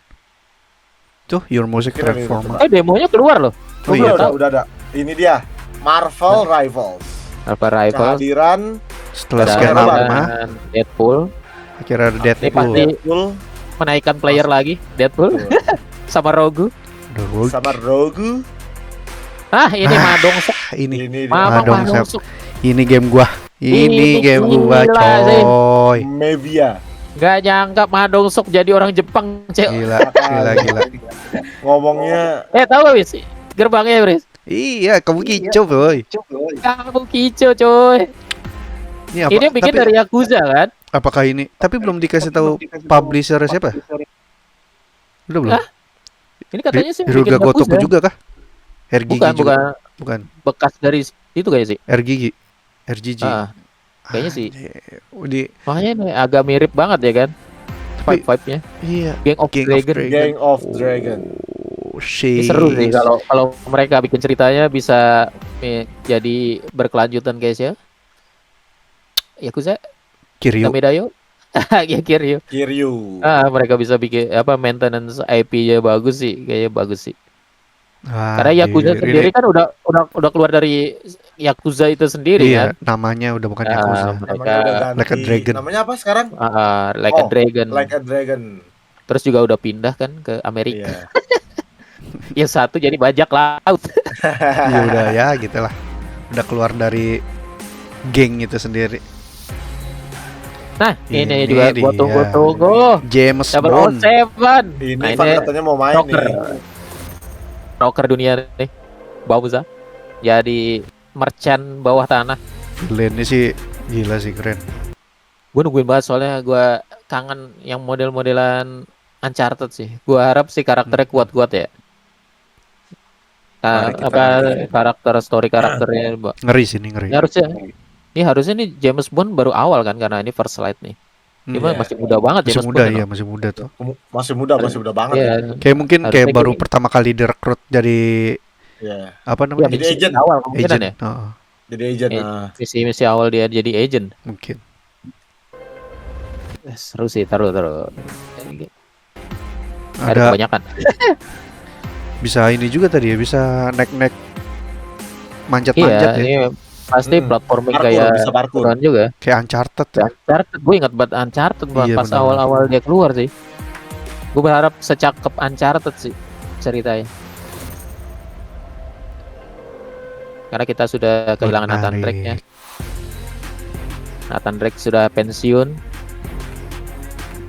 Tuh, Your Music Kira nih, Transformer. Demonya keluar loh. Oh iya. udah ada. Ini dia Marvel Rivals. Alpha Rivals. Kehadiran Setelah Dan sekian Ada lama, Deadpool. akhirnya ada Ini Deadpool. pasti Deadpool menaikkan player lagi. Deadpool sama Rogu. The Rogue. sama Rogu. Ini Madongso. Ini Ini dia. Mamang Madongso. Madongso. ini game gua. Ini game gua, gila sih. coy. Mevia. Gak nyangka Madongso jadi orang Jepang, Cek. Gila. Ngomongnya Tahu gak, Wis? Gerbangnya, Wis. Iya, kamu kicau, boy. Kamu kicau, coy. Ini apa? Ini bikin Tapi dari Yakuza kan? apakah ini? Tapi belum dikasih tahu publisher siapa? Udah belum? Hah? Ini katanya sih bikin Hiruga Gotoku Yakuza. juga kah? RGG Bukan, juga? bukan Bukan. bekas dari itu kayak sih. RGG. Ah, kayaknya sih. Di Makanya nih agak mirip banget ya kan? Tapi- Vibe-nya. iya. Gang of Gang of Dragon. Dragon. Gang of Dragon. Oh, Ini shit. seru sih kalau mereka bikin ceritanya bisa jadi berkelanjutan guys ya. Yakuza, Kiryu. Kamidayo. Ya Kiryu. Kiryu. Mereka bisa bikin apa maintenance IP-nya bagus sih, kayaknya bagus sih. Ah, Karena Yakuza ini- sendiri kan udah keluar dari Yakuza itu sendiri Iya, kan. namanya udah bukan Yakuza. Namanya Mereka udah ganti. Like a Dragon. Namanya apa sekarang? Like a Oh, Dragon. Like a Dragon. Terus juga udah pindah kan ke Amerika. Iya. Yang satu jadi bajak laut. Ya udah ya gitulah. Udah keluar dari geng itu sendiri. Nah, ini Ini juga gua dia. tunggu-tunggu. James Bond. 007. Ini Nah, Van ini katanya mau main rocker. nih. Rocker dunia nih. Bauza. Jadi merchant bawah tanah. Gila, ini sih gila sih, keren. Gue nungguin banget soalnya gue kangen yang model-modelan Uncharted sih. Gue harap sih karakternya kuat-kuat ya. Mari kita Karakter story karakternya Ngeri sih ini, ngeri. ini harusnya nih James Bond baru awal kan karena ini first light nih. Cuma Iya. masih muda banget Masih James muda Bond. ya, masih muda tuh. Masih muda banget Iya. ya. Kayak mungkin Harusnya kayak baru gini. pertama kali direkrut jadi Iya. apa Ya, namanya? Jadi misi agent. awal kemungkinan ya. Agent. Heeh, Jadi agent. Eh, Nah. Misi awal dia jadi agent. mungkin. Seru sih, taruh. Ada Ada kebanyakan. Bisa ini juga tadi ya, bisa naik-naik manjat-manjat Iya, ya. ini pasti platforming Parkour, kayak bisa parkour. Turan juga. Kayak Uncharted ya. Uncharted, gue ingat banget Uncharted Iya, pas benar. awal-awal dia keluar sih. Gue berharap secakep Uncharted sih ceritanya. Karena kita sudah kehilangan Nathan Menarik. Drake-nya. Nathan Drake sudah pensiun.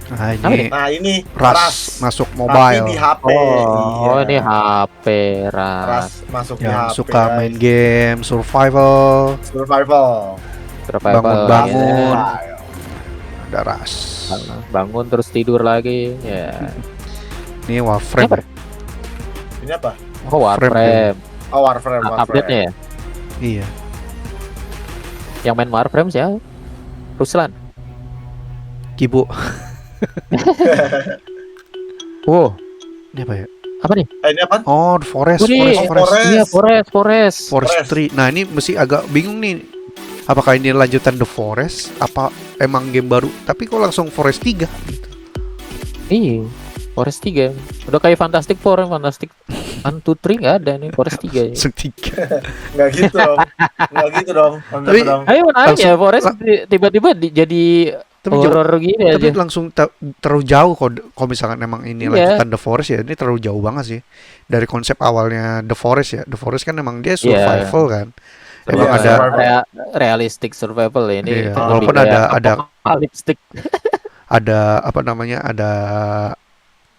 Nah, Apa ini Nah, ini Ras masuk Tapi mobile. di HP. Oh, Iya. ini HP Ras Ras. masuk di Yang HP. suka guys. main game survival, Survival. Survival. bangun-bangun. Ya. Ada Ras. Bangun terus tidur lagi. Ya. Ini Warframe. Apa? Ini apa? Oh, Warframe. Oh, Warframe. Update-nya ya. Iya. Yang main Warframe sih ya. Ruslan. Kibu. Wow, Ini apa ya? apa nih? Ini apa? Oh, The Forest, Oh, ini- Forest. Iya, Forest. Forestry. Nah, ini mesti agak bingung nih. Apakah ini lanjutan The Forest? Apa emang game baru? Tapi kok langsung Forest 3 gitu. Iya, Forest 3. Udah kayak Fantastic Four, Fantastic 1, 2, 3 nggak ada nih, Forest 3 ya. Tiga. Nggak gitu dong. Nggak gitu dong. Tapi- dong. Ayo nanya, Langsung- Forest tiba-tiba jadi Tapi jauh- horror gini tapi aja. langsung terlalu jauh kalau misalkan emang ini Iya. lanjutan The Forest ya. Ini terlalu jauh banget sih. Dari konsep awalnya The Forest ya. The Forest kan emang dia survival kan. Emang Iya, ada survival. realistic survival ya ini. Iya, lebih walaupun kayak ada apocalyptic. apa namanya? Ada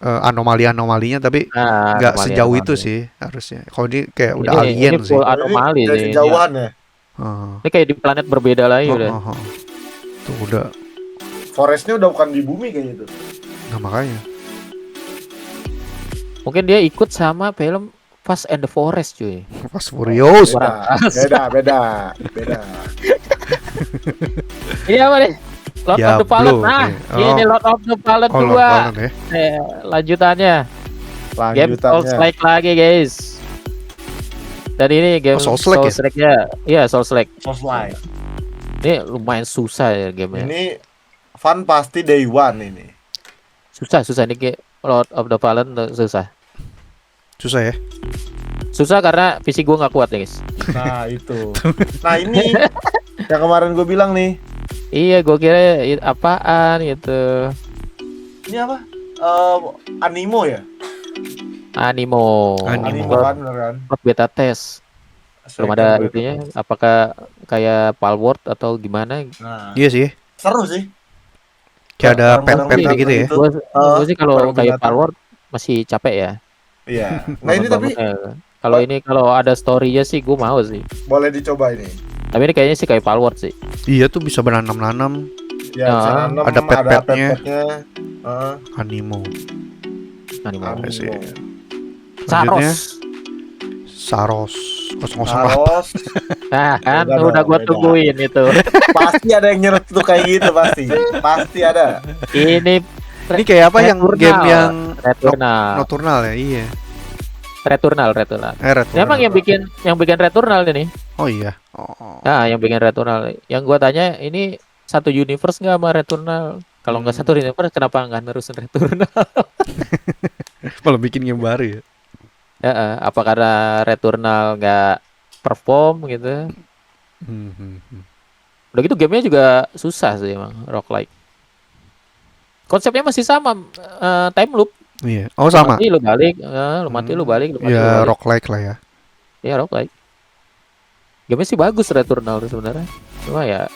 anomali-anomalinya tapi nggak sejauh itu sih harusnya. Kalau ini kayak udah alien ini sih. full anomali Dari sih. kejauhan ya. Heeh. Ini kayak di planet berbeda lagi udah. Tuh udah. Forestnya udah bukan di bumi kayaknya itu. Nah makanya. Mungkin dia ikut sama film Fast and the Forest cuy. Fast Furious. Beda. Ini apa nih? Lord of the Fallen. Diablo, Nah, iya. ini Lord of the Fallen Oh, 2. Lord ya. Lanjutannya. Game Souls-like lagi guys. Dan ini game Souls-like ya? Souls-like-nya. Iya, Souls-like. Souls-like. Ini lumayan susah ya gamenya. Ini fun pasti day one ini. Susah ini kayak Lord of the Fallen tuh susah. Susah ya. Susah karena fisik gue nggak kuat ya guys. Nah, itu. Nah, ini yang kemarin gue bilang nih. Iya, gue kira apaan gitu. Ini apa? Animo ya? Animo. Animo kan, bener kan? Buat beta test. Belum ada itunya. Apakah kayak Palworld atau gimana? Nah, Iya sih. seru sih. Kayak ada Barang-barang pet-petnya binatang gitu ya. itu. Gue sih kalau barang kayak binatang. Palworld masih capek ya. Iya. Nah, ini tapi Bangun-bangunnya. Kalau ini kalau ada story-nya sih gue mau sih. boleh dicoba ini. Tapi ini kayaknya sih kayak Palworld sih. Iya tuh bisa menanam-nanam. Ya, Nah, bisa nanam, ada pet-petnya. pet-petnya. Animo. Animo. Animo. sih. Selanjutnya, Saros. Saros 001. Saros. Nah kan Beda udah dong, gue beda. tungguin itu. Pasti ada yang nyeret tuh kayak gitu pasti. Pasti ada. Ini Ini kayak apa yang Returnal. game yang Returnal. Nocturnal ya? Iya. Returnal. Returnal. Emang yang bikin Returnal ini. Oh iya. Oh. Nah, yang bikin Returnal. Yang gua tanya ini satu universe nggak sama Returnal? Kalau nggak satu universe, kenapa nggak nerusin Returnal? Malah bikin game baru ya. Ya, apa karena Returnal nggak perform gitu? Udah gitu gamenya juga susah sih emang, roguelike. Konsepnya masih sama, time loop. Iya. Oh sama. Mati lu balik, lu mati lu balik, lu mati lu Ya balik. roguelike lah ya. Iya, roguelike. Gamenya sih bagus Returnal sebenarnya. Cuma ya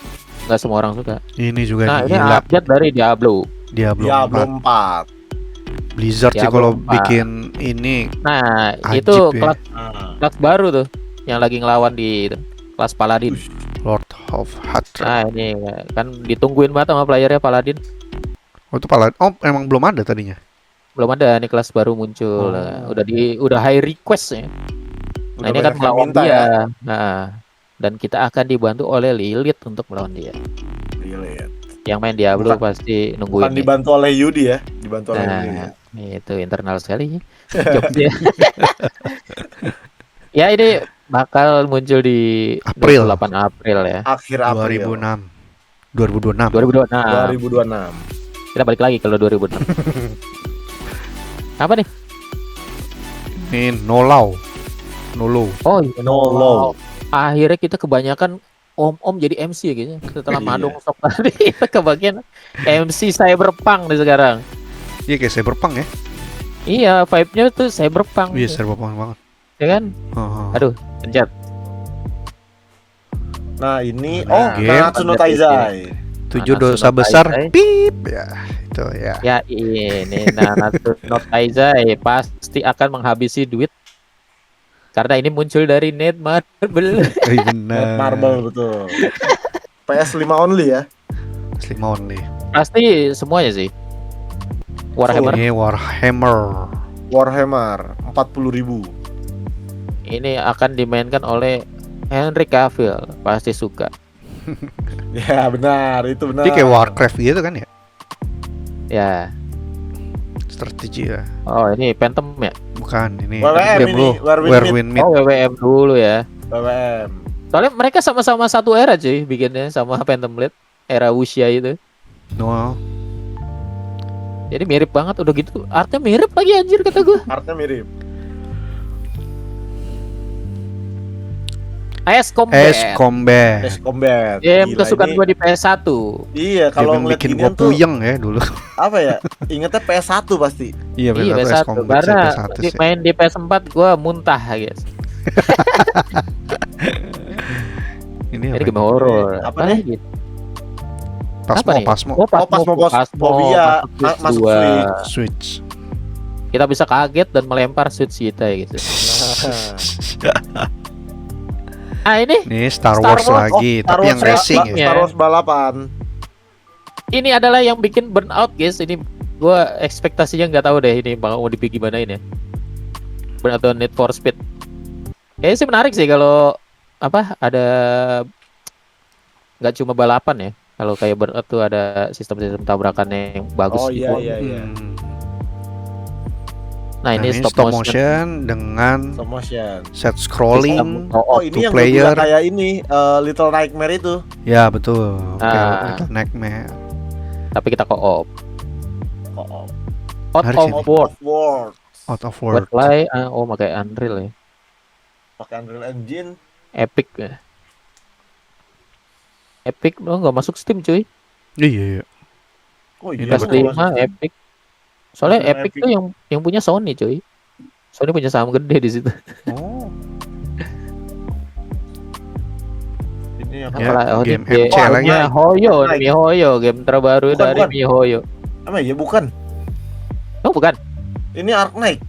nggak semua orang suka. Ini juga Nah, ini gila. update dari Diablo. Diablo Diablo 4. 4. Blizzard sih Diablo kalau 4. bikin ini Nah, Ajib itu ya. kelas kelas baru tuh yang lagi ngelawan di itu, kelas Paladin. Lord of Hatra. Nah, ini kan ditungguin banget sama playernya Paladin. Oh itu Paladin. Oh emang belum ada tadinya. Belum ada nih kelas baru muncul. Oh. Udah high request ya. Nah, ini kan banyak yang melawan minta dia. ya. Nah, dan kita akan dibantu oleh Lilith untuk melawan dia. Lihat. Yang main Diablo Bukan- pasti Bukan nungguin nih. dibantu oleh Yudi ya, dibantu oleh Yudi. Nah, itu internal sekali jobnya. Ya ini bakal muncul di April. 28 April ya. Akhir April 2026. 2026. 2026. Kita balik lagi kalau 2026. Apa nih? Ini Nolo. Oh iya. Nolo. Akhirnya kita kebanyakan om jadi MC ya gitu. Setelah Iya. Madong sok tadi kita kebagian MC Cyberpunk nih sekarang. Iya kayak Cyberpunk ya. Iya, vibe-nya tuh Cyberpunk. Iya Cyberpunk banget. Ya kan? Aduh, pencet. Nah, ini Game. Nanatsu no Taizai. 7 Nanatsu dosa no besar. Taizai. Pip ya. Itu ya. Ya ini Nanatsu no Taizai pasti akan menghabisi duit karena ini muncul dari Netmarble. Benar. Marble betul. PS5 only ya. Slim only. Pasti semuanya sih. Warhammer Ini Warhammer. Warhammer 40.000. ini akan dimainkan oleh Henry Cavill, pasti suka. Ya benar, itu benar. Ini kayak Warcraft gitu kan ya? Ya. Strategi ya. Oh, ini Phantom ya? Bukan, ini WWM game ini, lu. Where We Meet. Oh, WWM dulu ya. WWM. Soalnya mereka sama-sama satu era cuy bikinnya sama Phantom Blade, era Wuxia itu. No. Jadi mirip banget udah gitu. Artnya mirip lagi anjir kata gue. Artnya mirip. AS Combat. Ace Combat. Game Gila, kesukaan ini- gue di PS1. Iya, Kalau kalau ngeliat bikin ginian gua tuh puyeng ya dulu. apa ya? Ingetnya PS1 pasti. Iya, Iya PS1 PS1 karena sih. main di PS4 gue muntah guys. Ini Ini apa? game horor. Apa nih? gitu? Pasmo, nih? Pasmo. Oh, Phasmophobia, masuk Switch 2. Switch. Kita bisa kaget dan melempar Switch kita ya gitu. Ah ini Nih Star Star Wars Wars. lagi, Star tapi Wars yang racing ya. ya. Star Wars balapan. ini adalah yang bikin Burnout guys. Ini gue ekspektasinya nggak tahu deh ini mau dibikin gimana ini. Burnout atau Need for Speed. Kayaknya sih menarik sih kalau apa ada nggak cuma balapan ya. Kalau kayak Burnout tuh ada sistem-sistem tabrakan yang bagus Oh gitu. iya. Hmm. Nah ini Nah, stop motion. dengan Stop motion. set scrolling. Oh, ini two yang gue player. bilang kayak ini Little Nightmare itu. Ya betul. Ah. Little Nightmare. Tapi kita co-op. Oh, Out Menarik of sih. World. World. Out of Buat World. play, oh pakai Unreal ya. Pakai Unreal Engine. Epic ya. Epic lo nggak masuk Steam cuy. Iya. Oh Ini iya. PS5 gua masuk. Epic. Soalnya Steam Epic Epic. tuh yang punya Sony cuy. Sony punya saham gede di situ. Oh. Ini apa? Ya, Apalagi game MC lagi. MiHoYo, MiHoYo game terbaru Bukan, dari bukan. MiHoYo. Apa ya? Bukan. Oh bukan. Ini Ark Knight.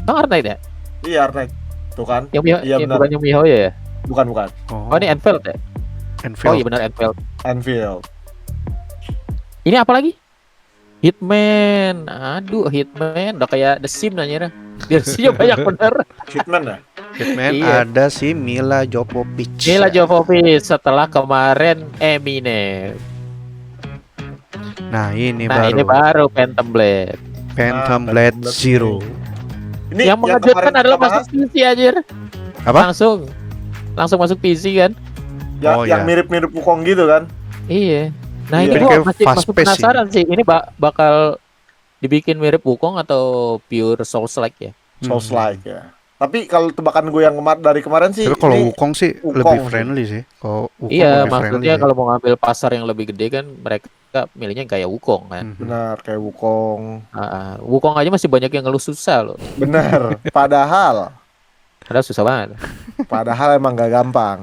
Oh Arknight ya? Iya Ark Knight. Tuh kan? Yang Iya, benar. bukan yang MiHoYo ya? Bukan. Oh ini Enfield ya? Oh Enfield. iya benar Enfield. Anfield. Ini apa lagi? Hitman. Aduh Hitman udah kayak The Sims anjir. DLC-nya banyak bener. Hitman ya? Hitman Iya. ada si Mila Jovovich. Mila Jovovich setelah kemarin Eminem. Nah ini Nah ini baru baru Phantom Blade. Phantom Nah, Blade Phantom Blade Zero. Ini Yang mengejutkan kemarin adalah kita masuk PC anjir. Apa? Langsung masuk PC kan? Oh, yang iya. mirip-mirip Wukong gitu kan? Iya. Nah Iya. ini Jadi gua kayak masih fast pace penasaran sih. Ini bakal dibikin mirip Wukong atau pure Souls-like ya? Souls like ya. Tapi kalau tebakan gue yang dari kemarin sih Tapi kalau ini Wukong sih Wukong lebih sih. friendly sih. Kalau Wukong Iya, lebih friendly maksudnya sih. kalau mau ngambil pasar yang lebih gede kan mereka milihnya yang kayak Wukong kan. Mhm. benar kayak Wukong. Wukong aja masih banyak yang ngeluh susah loh. Benar. Padahal Susah banget. emang gak gampang.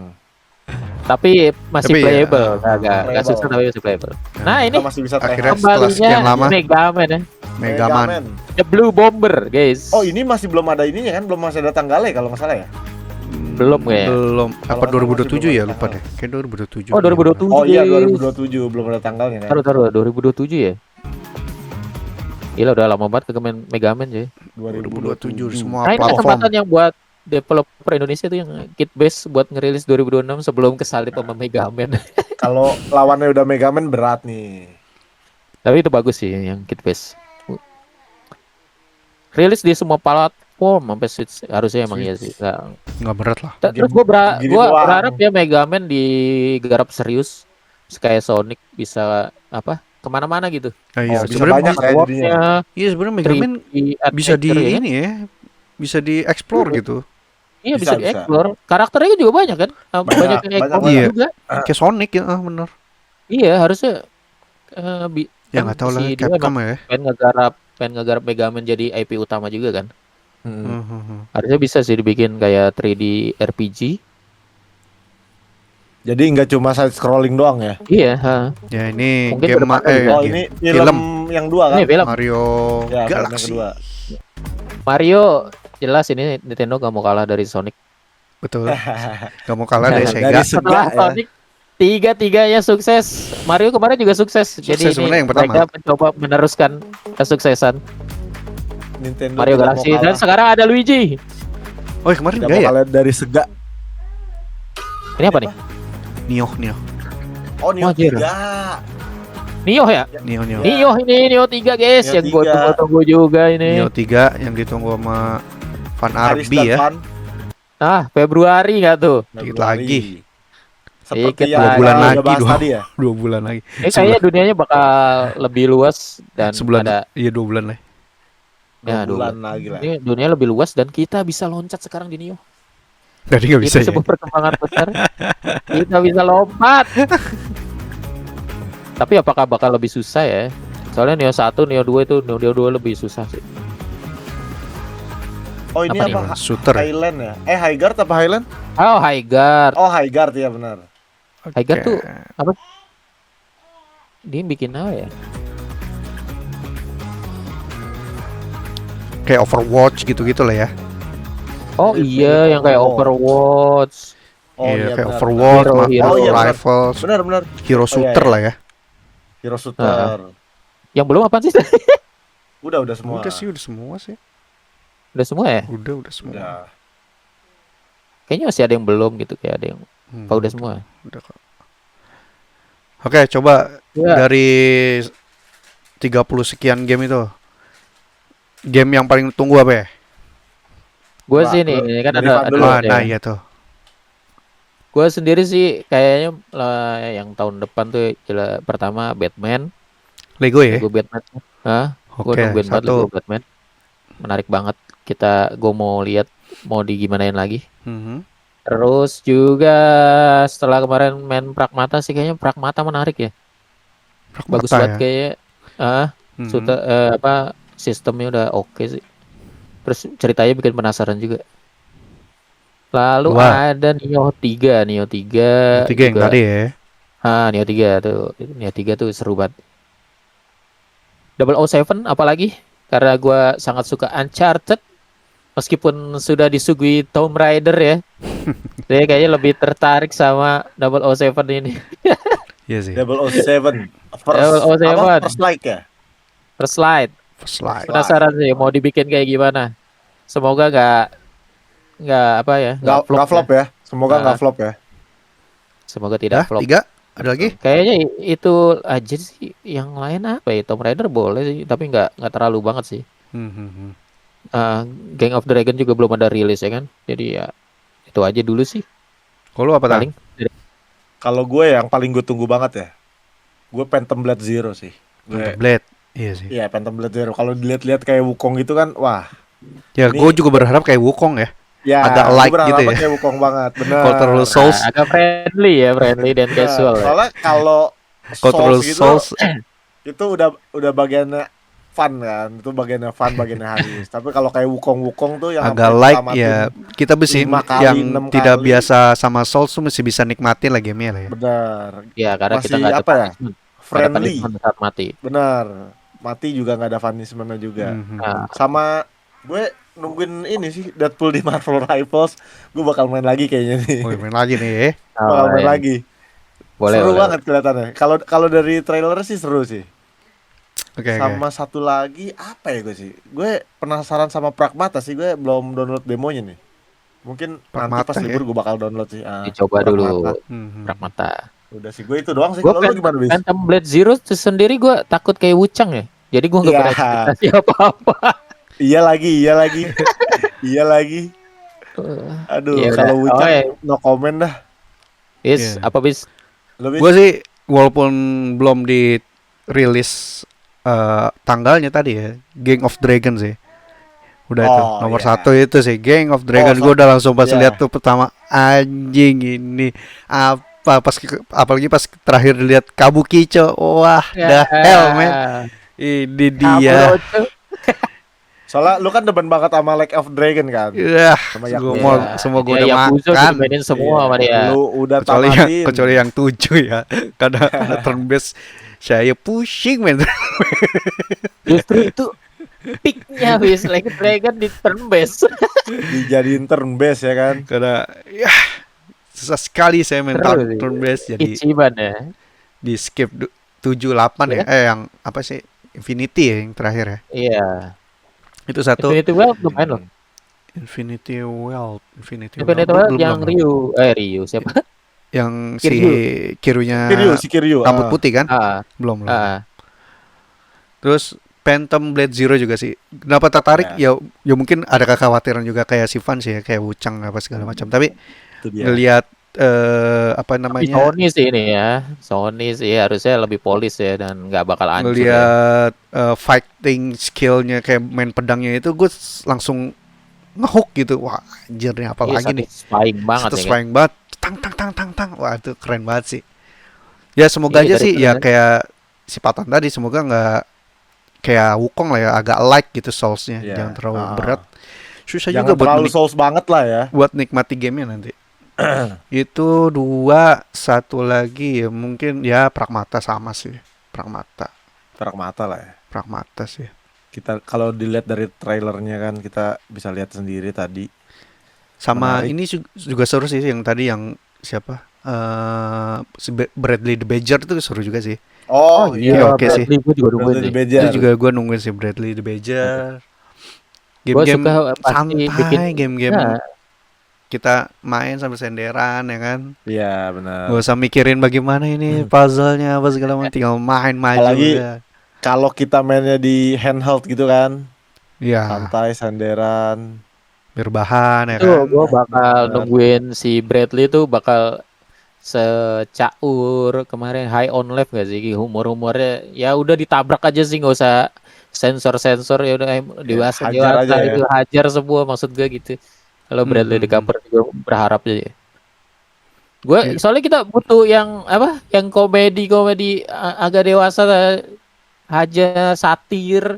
Tapi masih Tapi ya, playable, nggak playable. susah tapi masih playable. Nah ini Kita masih bisa akhirnya TH. setelah sekian kembalinya lama Megaman ya. Megaman. The Blue Bomber guys. Oh ini masih belum ada ininya kan? Belum masih ada tanggalnya kalau nggak salah ya? Belum ya. Belum. Apa Kalau masih 2027 ya? belum Lupa ada deh. Kayak 2027. Oh 2027. Oh iya guys. 2027 belum ada tanggalnya kan? Taruh 2027 ya. Gila udah lama banget ke Megaman cuy. 2027 semua Nah ini platform. kesempatan yang buat developer Indonesia tuh yang kit base buat ngerilis 2026 sebelum kesalip sama Megaman. Kalau lawannya udah Megaman berat nih. Tapi itu bagus sih yang kit base. Rilis di semua platform sampai Switch harusnya emang iya sih. Nggak berat lah. Terus gue gini doang. berharap ya Megaman digarap serius kayak Sonic bisa apa kemana-mana gitu. Nah, iya, Oh, bisa sebenarnya banyak ya jadinya. World-nya, iya sebenarnya Megaman 3D bisa di adventure ya. ini ya. bisa dieksplor gitu. Iya Bisa, bisa bisa. dieksplor. Karakternya juga banyak kan? Banyak yang banyak ekspor banget. juga. Kayak Sonic ya, bener. Iya harusnya Ya kan nggak tahu lah si dia Capcom emang ya. pengen ngegarap Mega Man jadi IP utama juga kan. Hmm. Harusnya bisa sih dibikin kayak 3D RPG. Jadi nggak cuma side scrolling doang ya? Iya, Ya ini Mungkin game kedepannya bisa. Oh, game. ini film yang 2 kan? Ini film Mario Ya, film yang Galaxy. kedua. Mario jelas ini Nintendo gak mau kalah dari Sonic. Betul. Gak mau kalah dari Sega. Dari Setelah Sega ya. Sonic tiga-tiganya sukses. Mario kemarin juga sukses. Jadi Sukses ini sebenarnya yang pertama. mereka mencoba meneruskan kesuksesan Nintendo Mario tidak Galaxy mau dan kalah. sekarang ada Luigi. Oh kemarin Tidak enggak mau ya? kalah dari Sega. Ini apa nih? Nioh. Oh, Nioh Anjir. 3. Nioh ya? Nioh. Nioh ini Nioh 3 guys Nioh yang gue 3. tunggu-tunggu juga ini. Nioh 3 yang ditunggu sama Fan Haris Arbi dan ya. Fan. Ah, Februari nggak tuh? Dikit Februari. lagi. Seperti Dikit yang lagi. 2 bulan kita lagi udah bahas dong. tadi ya. 2 bulan lagi. Kayaknya dunianya bakal lebih luas dan Sebulan. ada Iya 2 bulan lah. Ya, 2 bulan lagi lah. ini dunia lebih luas dan kita bisa loncat sekarang di Nioh. Tadi nggak bisa Itu ya. sebuah perkembangan besar. Kita bisa lompat. Tapi apakah bakal lebih susah ya? Soalnya Nioh 1, Nioh 2 itu Nioh 2 lebih susah sih. Oh, ini Apa nih? apa? Shooter. Highland ya? Highguard apa Highland? Oh, Highguard. Oh, Highguard ya benar. Highguard Oke. tuh apa? Dia bikin apa ya? Kayak Overwatch gitu-gitu lah ya. Oh iya, yang kayak Overwatch. Oh Iya, iya, kayak benar. Overwatch, Hero, Marvel Hero. Oh, iya, benar. Rivals, Benar. Hero Shooter iya. lah ya. Hero Shooter. Yang belum apa sih? Udah semua. Udah semua sih. Udah semua ya? Udah semua. Udah. Kayaknya masih ada yang belum gitu, kayak ada yang apa udah semua. Udah kok. Oke, coba Ya. dari 30 sekian game itu. Game yang paling tunggu apa ya? Gue Wah, sih nih, ini kan dari ada Pak dulu. Ah, ya. nah iya tuh. Gue sendiri sih kayaknya yang tahun depan tuh pertama Batman. Lego ya? Lego Batman. Hah? Gue Oke, nungguin banget Lego satu. Batman. Menarik banget. Gue mau lihat mau digimanain lagi. Mhm. Terus juga setelah kemarin main Pragmata sih kayaknya Pragmata menarik ya. Bagus Pragmata banget ya. kayaknya. Mhm. Sistemnya udah oke sih. Terus ceritanya bikin penasaran juga. Lalu Dua. ada Nioh 3 Tiga yang juga. tadi ya. Nioh 3 tuh. Nioh 3 tuh seru banget. 007 apalagi karena gue sangat suka Uncharted meskipun sudah disuguhi Tomb Raider ya. Saya kayaknya lebih tertarik sama 007 ini. Iya sih. 007. 007. First Light ya? First Light. First Light. Penasaran sih mau dibikin kayak gimana. Semoga nggak apa ya, Nggak flop ya. Semoga Nah. nggak flop ya. Semoga tidak flop. 3. Ada lagi? Kayaknya itu aja sih. Yang lain apa ya? Tomb Raider boleh sih, tapi nggak terlalu banget sih. Mhm. Gang of Dragon juga belum ada rilis ya kan. Jadi ya itu aja dulu sih. Kalau apa Paling Kalau gue yang paling gue tunggu banget ya, gue Phantom Blade Zero sih. Phantom Blade. Iya sih. Iya, Phantom Blade Zero. Kalau dilihat-lihat kayak Wukong gitu kan, wah. Ya, Ini- gue juga berharap kayak Wukong ya. Ya, Agak gue like berharap gitu ya. kayak Wukong banget. Bener. Kalau terlalu Souls, agak friendly ya, friendly dan casual. Ya. Soalnya kalau kalau terlalu Souls gitu, Souls, itu udah bagiannya fun kan. Itu bagiannya fun, bagiannya Haris. Tapi kalau kayak Wukong tuh yang agak sampai like ditamatin, ya. Kita mesti 5 kali, yang 6 tidak kali. biasa sama Souls tuh mesti bisa nikmatin lah gamenya lah ya. Bener. Ya karena Masih kita nggak ada apa ya? punishment. Nggak ada Friendly. punishment saat mati. Bener. Mati juga nggak ada punishment-nya juga. Mhm. Nah, Sama gue nungguin ini sih Deadpool di Marvel Rivals. Gue bakal main lagi kayaknya nih. Oh, main lagi nih ya. Bakal main ya. lagi. Boleh, Seru boleh. banget kelihatannya. Kalau dari trailer sih seru sih. Oke, oke. Sama satu lagi apa ya gue sih? Gue penasaran sama Pragmata sih. Gue belum download demonya nih. Mungkin nanti Pragmata pas ya? libur gue bakal download sih. Dicoba dulu Pragmata. Mhm. Pragmata. Udah sih gue itu doang sih. Gue Kalau lu gimana bis? Phantom Blade Zero sendiri gue takut kayak Wuchang ya. Jadi gue nggak Iya. berekspektasi apa-apa. Iya lagi. Iya lagi. Aduh, Ya udah. kalau Wucang Oh, ya. no comment dah. Bis, Iya. apa bis? Lu bis? Gue sih walaupun belum dirilis tanggalnya tadi ya, Gang of Dragon sih. Udah itu nomor satu itu sih Gang of Dragon. Gue udah langsung pas lihat tuh pertama, anjing ini apa, apalagi pas terakhir lihat Kabukicho, wah the hell man, ini dia. Soalnya lu kan demen banget sama Like of Dragon kan. Iya. Semua gue udah makan. Dimainin semua sama dia. Lu udah kecuali yang 7 ya. Karena turn based saya pusing men. Justru itu peaknya wis Like of Dragon di turn based. Dijadiin turn based ya kan. Karena ya susah sekali saya main turn based, jadi Ichiban ya. Di skip 7 8 ya. Yang apa sih? Infinity ya yang terakhir ya. Iya. Itu satu. Infinity Wealth lumayan loh. Infinity Wealth yang Ryu siapa? Yang Kiryu. Kiryu rambut putih kan? Belum. Terus Phantom Blade Zero juga sih. Kenapa tertarik? Ya mungkin ada kekhawatiran juga kayak si Van sih ya, kayak Wuchang apa segala macam. Tapi ngelihat apa namanya? Sony sih ini ya. Sony sih harusnya lebih polis ya dan nggak bakal hancur. Ngelihat fighting skillnya kayak main pedangnya itu, gue langsung ngehook gitu. Wah, anjir nih apalagi nih. Satisfying banget. Tang. Wah, itu keren banget sih. Ya semoga aja sih ya kayak si Patan tadi, semoga nggak kayak Wukong lah ya, agak light gitu soulsnya, jangan terlalu berat. Susah jangan juga terlalu souls banget lah ya. Buat nikmati gamenya nanti. Itu 2, satu lagi ya mungkin ya Pragmata sama sih. Pragmata lah ya. Pragmata sih. Kita kalau dilihat dari trailernya kan kita bisa lihat sendiri tadi. Sama menarik. Ini juga seru sih yang tadi yang siapa? Si Bradley the Badger itu seru juga sih. Oh iya, oke sih. Itu juga gue nungguin si Bradley the Badger. Game-game santai, game-game kita main sambil senderan ya kan. Iya benar. Gak usah mikirin bagaimana ini puzzle-nya apa segala macam, tinggal main maju. Apalagi kalau kita mainnya di handheld gitu kan. Iya. Santai senderan. Berbahan ya kan. Gue bakal nungguin si Bradley tuh bakal secaur kemarin High on Life gak sih, humornya ya udah ditabrak aja sih, nggak usah sensor ya udah dewasa itu hajar semua, maksud gue gitu. Kalau Bradley the Cooper juga berharap aja. Gue soalnya kita butuh yang apa? Yang komedi agak dewasa, haja satir.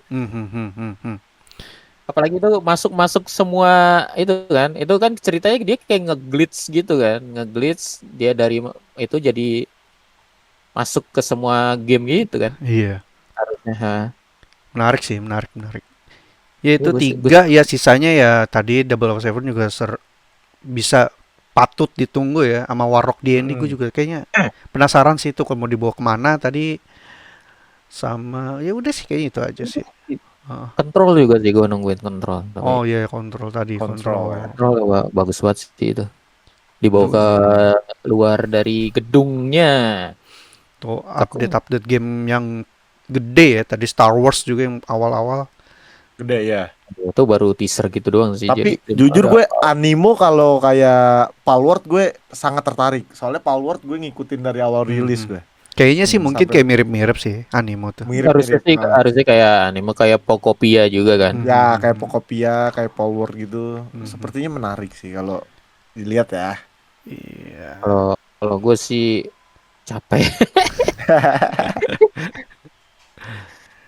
Apalagi itu masuk semua itu kan. Itu kan ceritanya dia kayak ngeglitch gitu kan. Ngeglitch dia dari itu jadi masuk ke semua game gitu kan. Iya. Harusnya. Menarik sih, menarik. Ya itu 3 ya, sisanya ya tadi 007 juga bisa patut ditunggu ya, sama Warrock D&D gue juga kayaknya penasaran sih itu kalau mau dibawa kemana tadi. Sama ya udah sih kayaknya itu aja sih. Control juga sih gue nungguin Control. Oh iya, Control tadi. Control bagus banget sih itu. Dibawa ke luar dari gedungnya. Tuh update game yang gede ya, tadi Star Wars juga yang awal-awal. Gede ya. Itu baru teaser gitu doang sih. Tapi jadi, jujur gue animo kalau kayak Palworld gue sangat tertarik. Soalnya Palworld gue ngikutin dari awal rilis gue. Kayaknya sih mungkin kayak mirip-mirip sih Animo tuh. Harusnya kayak Animo, kayak Pokopia juga kan. Ya kayak Pokopia, kayak Palworld gitu. Sepertinya menarik sih kalau dilihat ya. Iya. Kalau gue sih capek.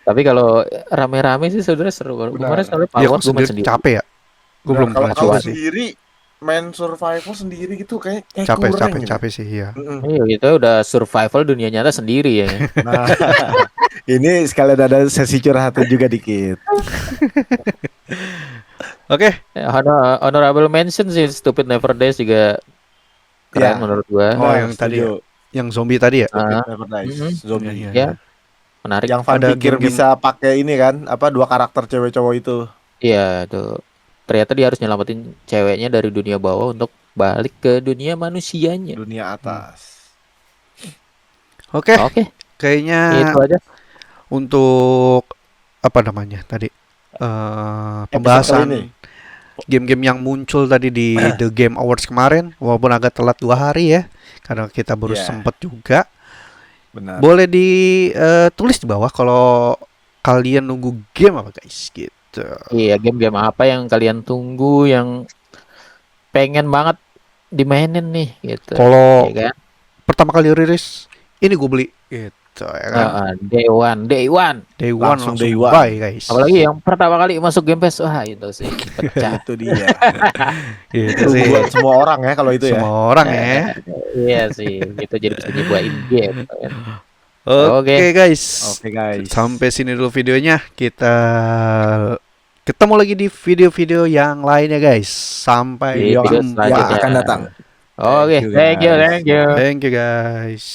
Tapi kalau rame-rame sih sebenarnya seru. Kemarin soalnya Palworld gue main sendiri. Capek ya? Gue belum pernah coba sih. Sendiri main survival sendiri gitu kayak capek sih ya. Iya, kita udah survival dunia nyata sendiri ya. Nah, ini sekalian ada sesi curhat juga dikit. Oke. Honorable mention sih Stupid Never Dies juga keren menurut gua. Oh, yang tadi yang zombie tadi ya? Stupid Never Dies. Zombie. Ya. Menarik. Yang Van pikir bisa pakai ini kan, apa 2 karakter cewek cowok itu. Iya, tuh. Ternyata dia harus nyelamatin ceweknya dari dunia bawah untuk balik ke dunia manusianya. Dunia atas. Oke. Kayaknya itu aja untuk apa namanya tadi pembahasan game-game yang muncul tadi di The Game Awards kemarin, walaupun agak telat 2 hari ya, karena kita baru sempet juga. Benar. Boleh ditulis di bawah kalau kalian nunggu game apa guys gitu. Iya, game-game apa yang kalian tunggu, yang pengen banget dimainin nih gitu. Kalau Ya kan? pertama kali rilis ini gue beli gitu ya kan. Day one. Day one langsung day one. buy guys. Apalagi yang pertama kali masuk Game Pass, wah itu sih pecah. Itu dia. Itu sih buat semua orang ya kalau itu ya. semua orang ya. Iya sih, itu jadi bisa nyebuain game. Oke guys. Oke guys. Sampai sini dulu videonya. Kita ketemu lagi di video-video yang lainnya guys. Sampai Di video jumpa. selanjutnya. Yang akan datang. Oke, thank you. Thank you guys.